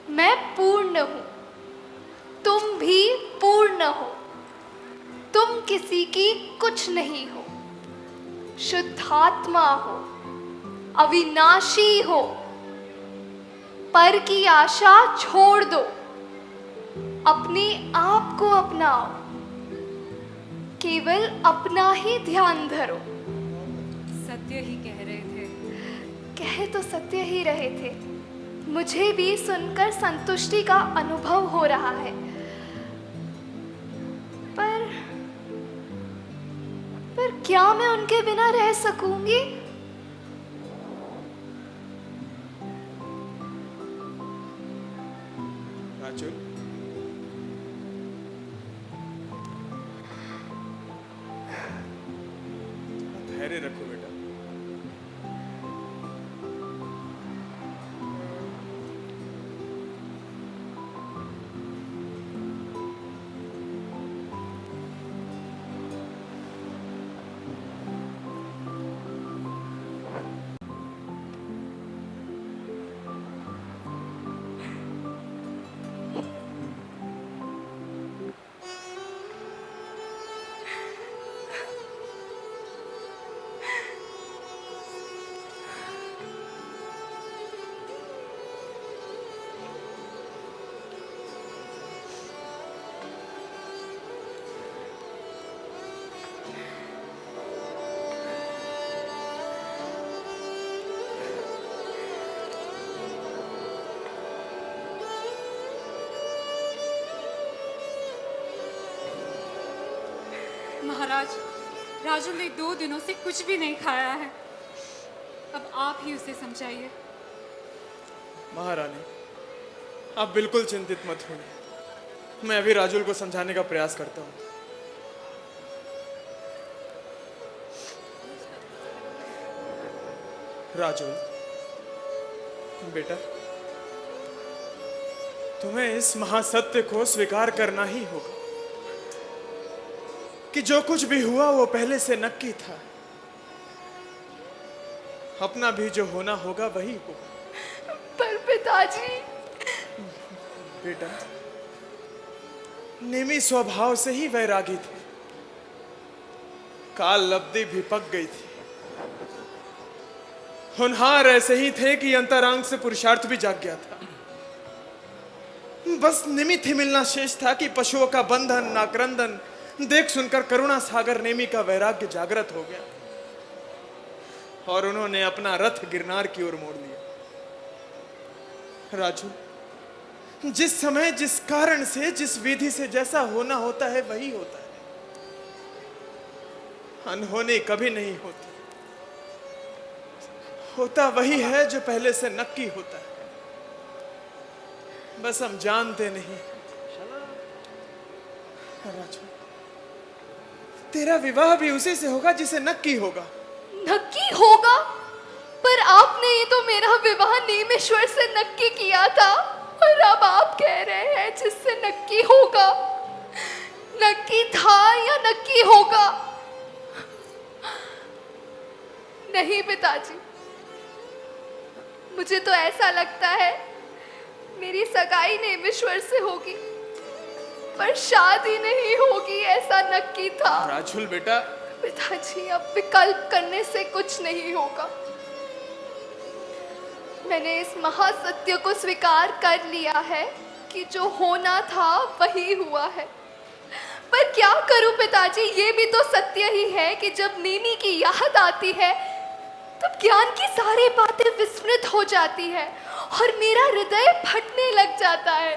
मैं पूर्ण हूं, तुम भी पूर्ण हो, तुम किसी की कुछ नहीं हो, शुद्धात्मा हो, अविनाशी हो, पर की आशा छोड़ दो, अपने आप को अपनाओ, केवल अपना ही ध्यान धरो। सत्य ही कह रहे थे। कह तो सत्य ही रहे थे, मुझे भी सुनकर संतुष्टि का अनुभव हो रहा है, पर क्या मैं उनके बिना रह सकूंगी? राजुल, धैर्य रखो बेटा। महाराज, राजू ने 2 दिनों से कुछ भी नहीं खाया है, अब आप ही उसे समझाइए। महारानी, आप बिल्कुल चिंतित मत होइए, मैं अभी राजुल को समझाने का प्रयास करता हूँ। राजुल बेटा, तुम्हें इस महासत्य को स्वीकार करना ही होगा कि जो कुछ भी हुआ वो पहले से नक्की था। अपना भी जो होना होगा वही होगा। पर पिताजी। बेटा, नेमी स्वभाव से ही वैरागी थे, काल लब्धि भी पक गई थी, होनहार ऐसे ही थे कि अंतरांग से पुरुषार्थ भी जाग गया था। बस निमित्त ही मिलना शेष था कि पशुओं का बंधन नाक्रंदन देख सुनकर करुणा सागर नेमी का वैराग्य जागृत हो गया और उन्होंने अपना रथ गिरनार की ओर मोड़ लिया। राजू, जिस समय जिस कारण से जिस विधि से जैसा होना होता है वही होता है, अनहोनी कभी नहीं होती। होता वही है जो पहले से नक्की होता है, बस हम जानते नहीं। राजू, तेरा विवाह भी उसी से होगा जिसे नक्की होगा। नक्की होगा? पर आपने ये तो मेरा विवाह नीमेश्वर से नक्की किया था, और अब आप कह रहे हैं जिससे नक्की होगा। नक्की था या नक्की होगा? नहीं पिताजी, मुझे तो ऐसा लगता है मेरी सगाई नीमेश्वर से होगी, पर शादी नहीं होगी, ऐसा नक्की था। राजुल बेटा, पिताजी अब विकल्प करने से कुछ नहीं होगा। मैंने इस महासत्य को स्वीकार कर लिया है कि जो होना था वही हुआ है। पर क्या करूं पिताजी, ये भी तो सत्य ही है कि जब नीमी की याद आती है तब ज्ञान की सारी बातें विस्मृत हो जाती है और मेरा हृदय फटने लग जाता है।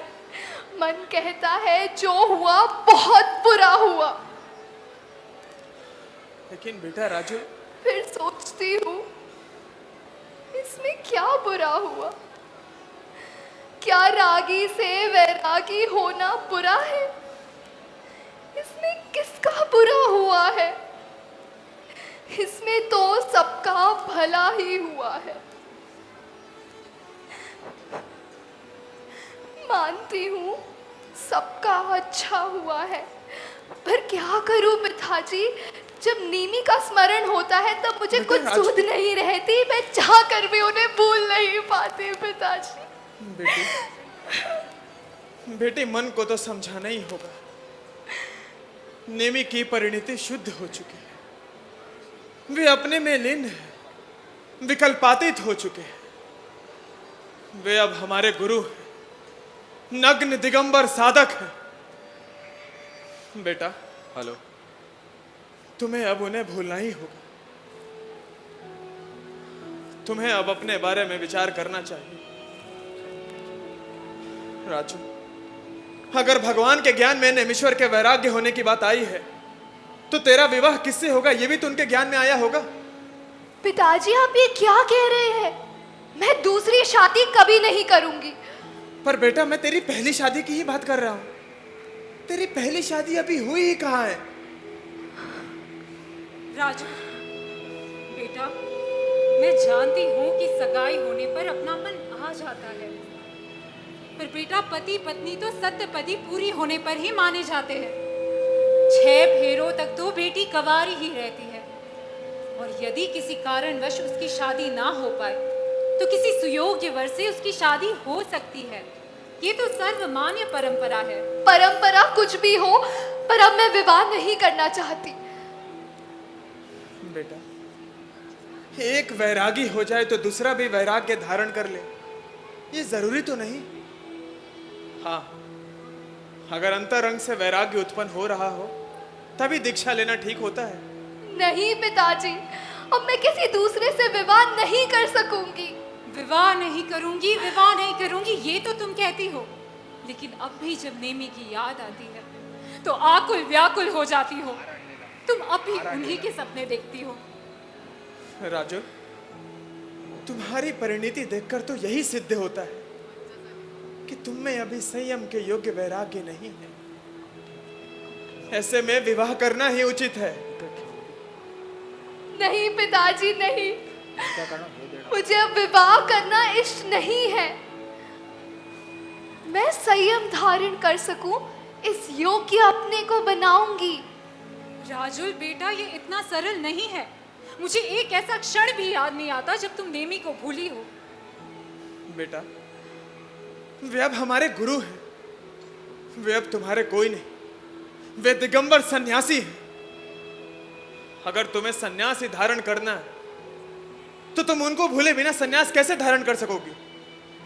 मन कहता है जो हुआ बहुत बुरा हुआ। लेकिन बेटा राजू, फिर सोचती हूँ इसमें क्या बुरा हुआ। क्या रागी से वैरागी होना बुरा है? इसमें किसका बुरा हुआ है? इसमें तो सबका भला ही हुआ है। मानती हूँ सबका अच्छा हुआ है, पर क्या करूं पिताजी, जब नीमी का स्मरण होता है तब मुझे कुछ सुध नहीं रहती। मैं चाह कर भी उन्हें भूल नहीं पाती पिताजी। बेटी मन को तो समझाना ही होगा। नेमी की परिणति शुद्ध हो चुकी है, वे अपने में लीन है, विकल्पातीत हो चुके हैं। वे अब हमारे गुरु हैं, नग्न दिगंबर साधक है। बेटा हेलो, तुम्हें अब उन्हें भूलना ही होगा। तुम्हें अब अपने बारे में विचार करना चाहिए। राजू, अगर भगवान के ज्ञान में नेमीश्वर के वैराग्य होने की बात आई है तो तेरा विवाह किससे होगा ये भी तो उनके ज्ञान में आया होगा। पिताजी आप ये क्या कह रहे हैं? मैं दूसरी शादी कभी नहीं करूंगी। पर बेटा मैं तेरी पहली शादी की ही बात कर रहा हूं। तेरी पहली शादी अभी हुई ही कहाँ है? राजू बेटा, मैं जानती हूँ कि सगाई होने पर अपनापन आ जाता है, पर बेटा पति पत्नी तो सत्यपति पूरी होने पर ही माने जाते हैं। 6 फेरों तक तो बेटी कंवारी ही रहती है, और यदि किसी कारणवश उसकी शादी ना हो पाए तो किसी सुयोग्य वर से उसकी शादी हो सकती है। ये तो सर्वमान्य परंपरा है। परंपरा कुछ भी हो, पर अब मैं विवाह नहीं करना चाहती। बेटा, एक वैरागी हो जाए तो दूसरा भी वैराग्य धारण कर ले, ये जरूरी तो नहीं। हाँ, अगर अंतरंग से वैराग्य उत्पन्न हो रहा हो तभी दीक्षा लेना ठीक होता है। नहीं पिताजी, अब मैं किसी दूसरे से विवाह नहीं कर सकूंगी। विवाह नहीं करूंगी, विवाह नहीं करूंगी, ये तो तुम कहती हो, लेकिन अब भी जब नेमी की याद आती है तो आकुल व्याकुल हो जाती हो। तुम अब भी उन्हीं के सपने देखती हो। राजू, तुम्हारी परिणति देखकर तो यही सिद्ध होता है कि तुम में अभी संयम के योग्य वैराग्य नहीं है। ऐसे में विवाह करना ही उचित है। नहीं पिताजी नहीं, मुझे अब विवाह करना इष्ट नहीं है। मैं संयम धारण कर सकूं, इस योग्य अपने को बनाऊंगी। राजुल बेटा, ये इतना सरल नहीं है। मुझे एक ऐसा क्षण भी याद नहीं आता जब तुम नेमी को भूली हो। बेटा, वे अब हमारे गुरु हैं, वे अब तुम्हारे कोई नहीं, वे दिगंबर सन्यासी हैं। अगर तुम्हें सन्यासी धारण करना है तो तुम उनको भूले बिना सन्यास कैसे धारण कर सकोगी?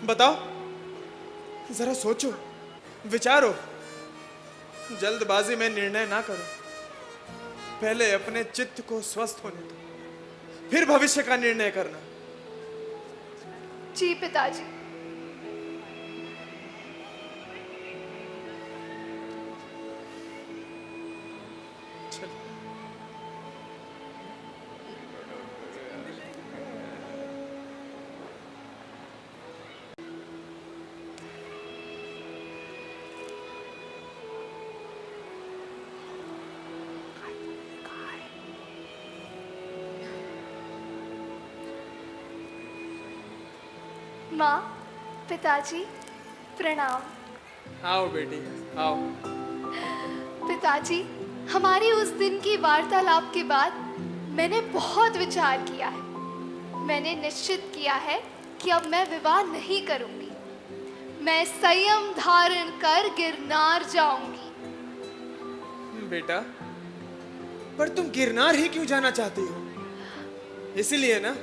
बताओ, जरा सोचो, विचारो, जल्दबाजी में निर्णय ना करो। पहले अपने चित्त को स्वस्थ होने दो, फिर भविष्य का निर्णय करना। जी पिताजी। माँ, पिताजी प्रणाम। आओ बेटी, आओ। पिताजी, हमारी उस दिन की वार्तालाप के बाद मैंने बहुत विचार किया है। मैंने निश्चित किया है कि अब मैं विवाह नहीं करूंगी। मैं संयम धारण कर गिरनार जाऊंगी। बेटा, पर तुम गिरनार ही क्यों जाना चाहती हो? इसलिए ना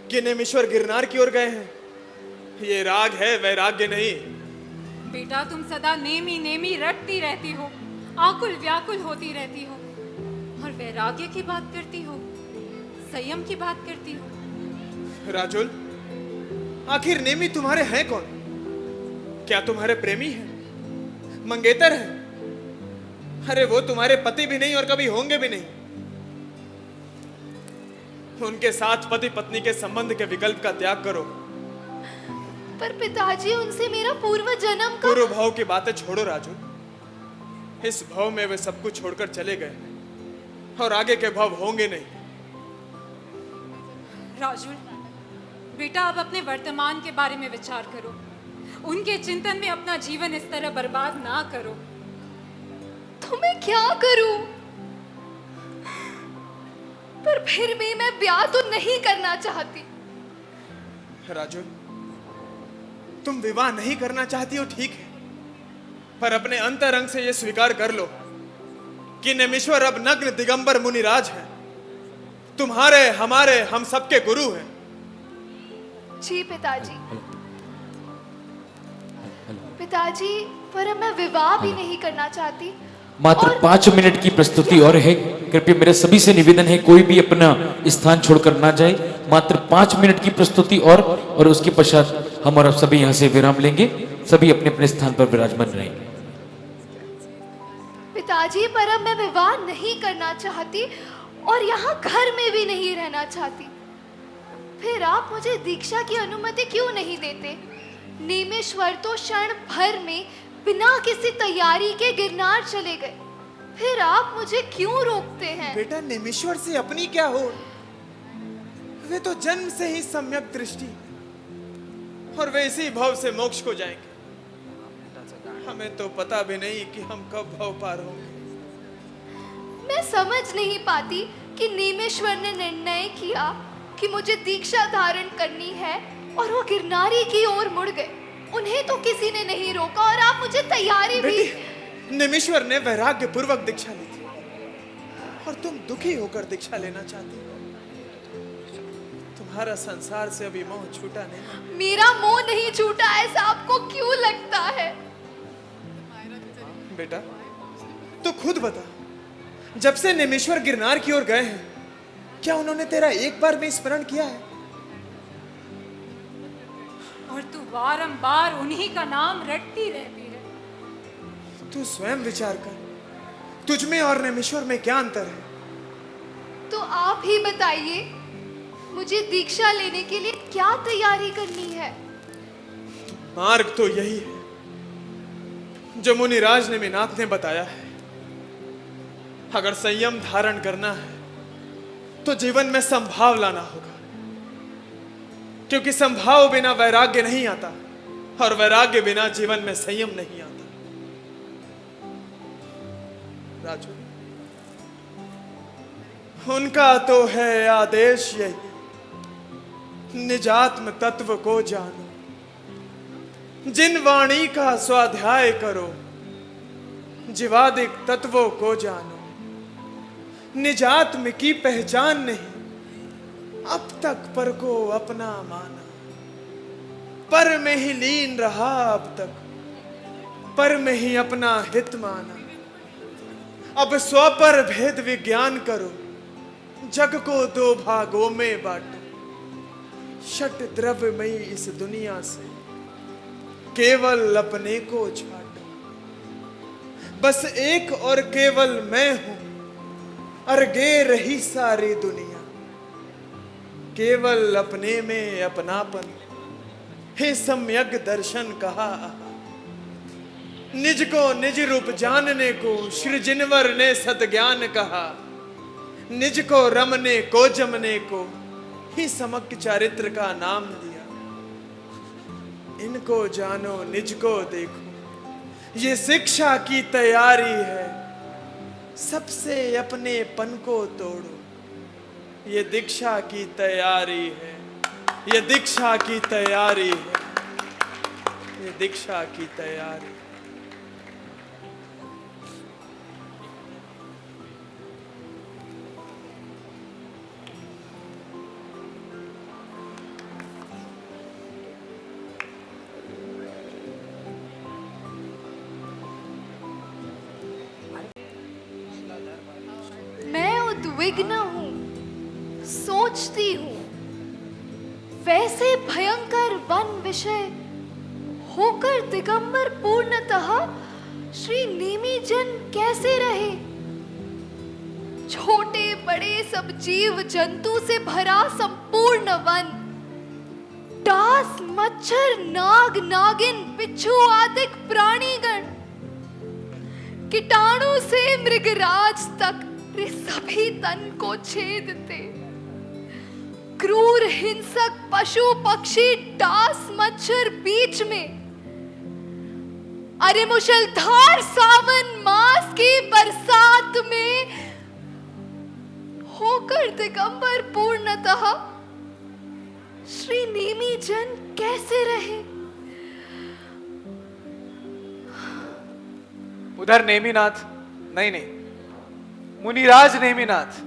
कि नेमीश्वर गिरनार की ओर गए हैं। ये राग है, वैराग्य नहीं। बेटा, तुम सदा नेमी नेमी रटती रहती हो, आकुल व्याकुल होती रहती हो, और वैराग्य की बात करती हो, संयम की बात करती हो। राजुल, आखिर नेमी तुम्हारे हैं कौन? क्या तुम्हारे प्रेमी हैं, मंगेतर हैं? अरे वो तुम्हारे पति भी नहीं और कभी होंगे भी नहीं। उनके साथ पति पत्नी के संबंध के विकल्प का त्याग करो। पर पिताजी, उनसे मेरा पूर्व जन्म का पूर्व भाव की बातें छोड़ो राजू। इस भाव में वे सब कुछ छोड़कर चले गए और आगे के भाव होंगे नहीं। राजुल, बेटा अब अपने वर्तमान के बारे में विचार करो। उनके चिंतन में अपना जीवन इस तरह बर्बाद ना करो। तो मैं क्या करूं? पर फिर भी मैं ब्याह तो नहीं करना चाहती। राजू, तुम विवाह नहीं करना चाहती हो, ठीक है, पर अपने अंतरंग से यह स्वीकार कर लो कि नेमिश्वर अब नग्न दिगंबर मुनिराज हैं। तुम्हारे, हमारे, हम सबके गुरु हैं। जी पिताजी। पिताजी, पर अब मैं विवाह भी नहीं करना चाहती। मात्र और 5 मिनट की प्रस्तुति और है। कृपया मेरे सभी से निवेदन है, कोई भी अपना स्थान छोड़कर ना जाए। मात्र 5 मिनट की प्रस्तुति और उसके पश्चात हम और आप सभी यहाँ से विराम लेंगे। सभी अपने अपने स्थान पर विराजमान रहेंगे। पिताजी, पर अब मैं विवाह नहीं करना चाहती और यहाँ घर में भी नहीं रहना चाहती। फिर आप मुझे दीक्षा की अनुमति क्यों नहीं देते? नेमिश्वर तो क्षण भर में बिना किसी तैयारी के गिरनार चले गए। फिर आप मुझे क्यों रोकते हैं? बेटा, नेमिश्वर से अपनी क्या हो? वे तो जन्म से ही सम्यक दृष्टि और वे इसी भाव से मोक्ष को जाएंगे। हमें तो पता भी नहीं कि हम कब भाव पार होंगे। मैं समझ नहीं पाती कि नेमिश्वर ने निर्णय किया कि मुझे दीक्षा धारण करनी है और वो गिरनारी की ओर मुड़ गए। उन्हें तो किसी ने नहीं रोका और आप मुझे तैयारी भी। नेमिश्वर ने वैराग्य पूर्वक दीक्षा ली थी और तुम दुखी होकर दीक्षा लेना चाहती हो। तुम्हारा संसार से अभी मोह छूटा नहीं। मेरा मोह नहीं छूटा, ऐसा आपको क्यों लगता है? बेटा, तो खुद बता, जब से नेमिश्वर गिरनार की ओर गए हैं, क्या उन्होंने तेरा एक बार भी स्मरण किया है? और तू बारंबार उन्हीं का नाम रटती रहती है। तू स्वयं विचार कर, तुझ में और नेमिश्वर में क्या अंतर है? तो आप ही बताइए, मुझे दीक्षा लेने के लिए क्या तैयारी करनी है? मार्ग तो यही है जो मुनिराज नेमिनाथ ने बताया है। अगर संयम धारण करना है तो जीवन में संभाव लाना होगा, क्योंकि संभाव बिना वैराग्य नहीं आता और वैराग्य बिना जीवन में संयम नहीं आता। राजू, उनका तो है आदेश यही, निजात्म तत्व को जानो, जिन वाणी का स्वाध्याय करो, जीवादिक तत्वों को जानो। निजात्म की पहचान नहीं, अब तक पर को अपना माना, पर में ही लीन रहा अब तक, पर में ही अपना हित माना। अब स्व पर भेद विज्ञान करो, जग को 2 भागों में बांटो। षट द्रव्यमयी इस दुनिया से केवल अपने को छाटो। बस एक और केवल मैं हूं, अर्गे रही सारी दुनिया। केवल अपने में अपनापन, हे सम्यक दर्शन कहा। निज को निज रूप जानने को श्री जिनवर ने सद्ज्ञान कहा। निज को रमने को जमने को ही समक चारित्र का नाम दिया। इनको जानो, निज को देखो, ये शिक्षा की तैयारी है। सबसे अपने पन को तोड़ो, ये दीक्षा की तैयारी है। ये दीक्षा की तैयारी है। ये दीक्षा की तैयारी। मैं उद्विग्न हूं, सोचती हूं, वैसे भयंकर वन विषय होकर दिगंबर पूर्णतः श्री नेमी जन कैसे रहे? छोटे बड़े सब जीव जंतु से भरा संपूर्ण वन टास मच्छर नाग नागिन बिच्छू आदि प्राणीगण कीटाणु से मृगराज तक रे सभी तन को छेदते। क्रूर हिंसक पशु पक्षी टास मच्छर बीच में, अरे मुशलधार सावन मास की बरसात में होकर दिगंबर पूर्णतः श्री नेमी जन कैसे रहे? उधर नेमिनाथ नहीं, मुनिराज नेमिनाथ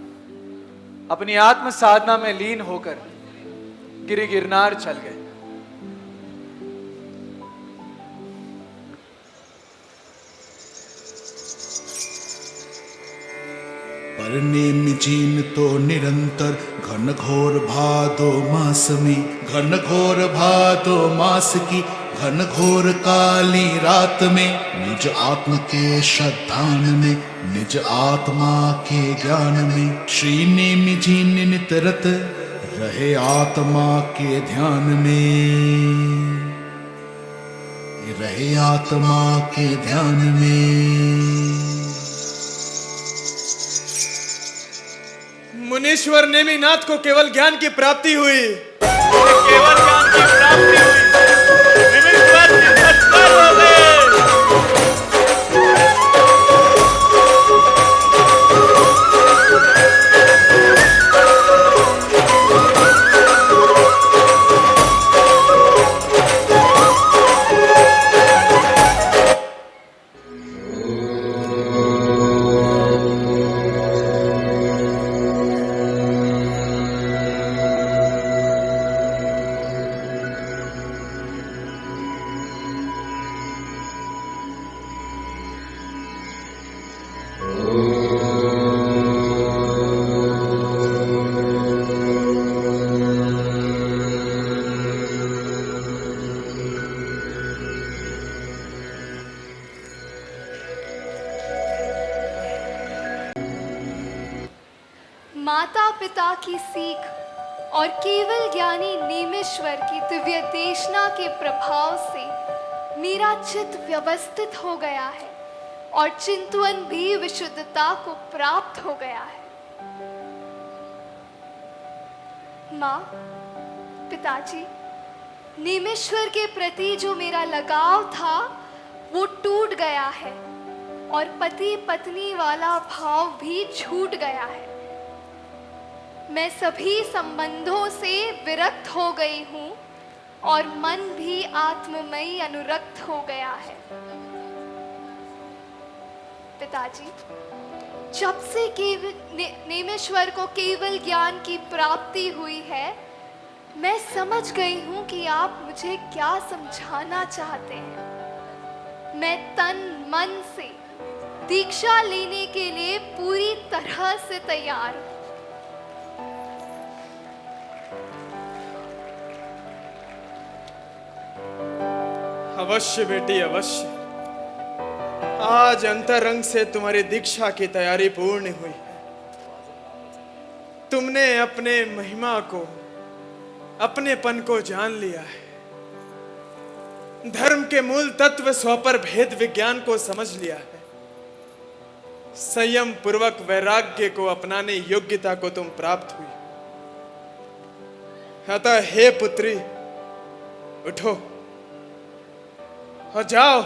अपनी आत्म साधना में लीन होकर गिरनार चल गए। पर नेमि जीन तो निरंतर घन घोर भादो मास में, घन घोर भादो मास की घन घोर काली रात में, निज आत्म के श्रद्धान में, निज आत्मा के ज्ञान में, श्री नेमि जीन नित रत रहे आत्मा के ध्यान में, रहे आत्मा के ध्यान में। मुनीश्वर नेमिनाथ को केवल ज्ञान की प्राप्ति हुई, केवल ज्ञान की प्राप्ति हुई। निमिश्वर जी सत्कार हो गए। माता पिता की सीख और केवल ज्ञानी नेमेश्वर की दिव्य देशना के प्रभाव से मेरा चित्त व्यवस्थित हो गया है और चिंतन भी विशुद्धता को प्राप्त हो गया है। माँ, पिताजी, नेमेश्वर के प्रति जो मेरा लगाव था वो टूट गया है और पति पत्नी वाला भाव भी छूट गया है। मैं सभी संबंधों से विरक्त हो गई हूँ और मन भी आत्ममयी अनुरक्त हो गया है। पिताजी, जब से केवल नेमेश्वर को केवल ज्ञान की प्राप्ति हुई है, मैं समझ गई हूँ कि आप मुझे क्या समझाना चाहते हैं। मैं तन मन से दीक्षा लेने के लिए पूरी तरह से तैयार हूँ। अवश्य बेटी, अवश्य। आज अंतरंग से तुम्हारी दीक्षा की तैयारी पूर्ण हुई है। तुमने अपने महिमा को, अपनेपन को जान लिया है। धर्म के मूल तत्व स्वपर भेद विज्ञान को समझ लिया है। संयम पूर्वक वैराग्य को अपनाने योग्यता को तुम प्राप्त हुई। अतः हे पुत्री, उठो और जाओ,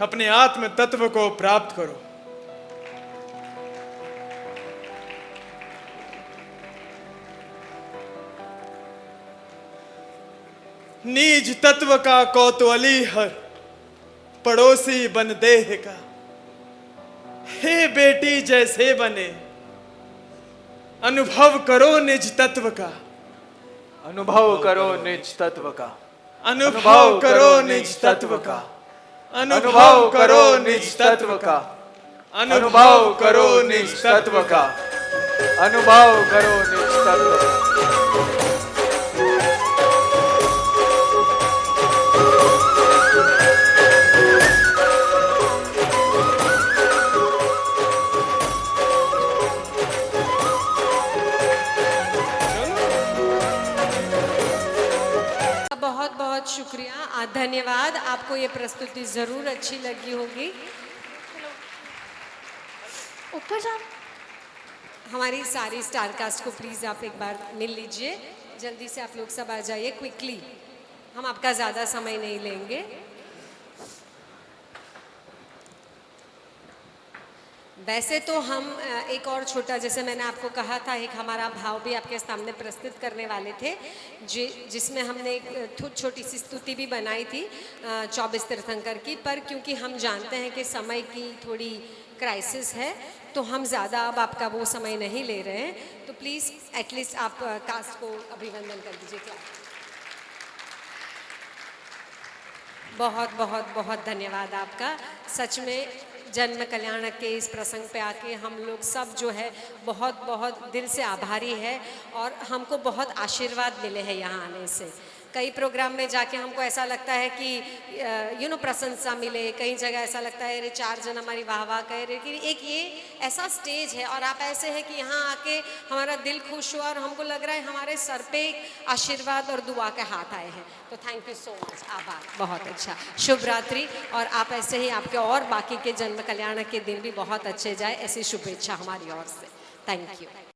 अपने आत्म तत्व को प्राप्त करो। नीज तत्व का कौतूहली हर पड़ोसी बन देह का, हे बेटी जैसे बने अनुभव करो निज तत्व का, अनुभव करो निज तत्व का, अनुभव करो निज तत्व का, अनुभव करो निज तत्व का, अनुभव करो निज तत्व का, अनुभव करो निज तत्व का। धन्यवाद। आपको ये प्रस्तुति ज़रूर अच्छी लगी होगी। ऊपर जाओ। हमारी सारी स्टार कास्ट को प्लीज़ आप एक बार मिल लीजिए। जल्दी से आप लोग सब आ जाइए क्विकली, हम आपका ज़्यादा समय नहीं लेंगे। वैसे तो हम एक और छोटा, जैसे मैंने आपको कहा था, एक हमारा भाव भी आपके सामने प्रस्तुत करने वाले थे, जिसमें हमने एक छोटी सी स्तुति भी बनाई थी 24 तीर्थंकर की, पर क्योंकि हम जानते हैं कि समय की थोड़ी क्राइसिस है तो हम ज़्यादा अब आपका वो समय नहीं ले रहे हैं, तो प्लीज़ एटलीस्ट आप कास्ट को अभिवंदन कर दीजिए। क्या बहुत बहुत बहुत धन्यवाद आपका। सच में जन्म कल्याण के इस प्रसंग पे आके हम लोग सब जो है बहुत बहुत दिल से आभारी है और हमको बहुत आशीर्वाद मिले हैं यहाँ आने से। कई प्रोग्राम में जाके हमको ऐसा लगता है कि प्रशंसा मिले, कई जगह ऐसा लगता है अरे 4 जन हमारी वाह वाह कह रहे, कि एक ये ऐसा स्टेज है और आप ऐसे हैं कि यहाँ आके हमारा दिल खुश हुआ और हमको लग रहा है हमारे सर पे आशीर्वाद और दुआ के हाथ आए हैं। तो थैंक यू सो मच, आभार, बहुत अच्छा। शुभ रात्रि, और आप ऐसे ही आपके और बाकी के जन्म कल्याण के दिन भी बहुत अच्छे जाए, ऐसी शुभेच्छा हमारी ओर से। Thank you.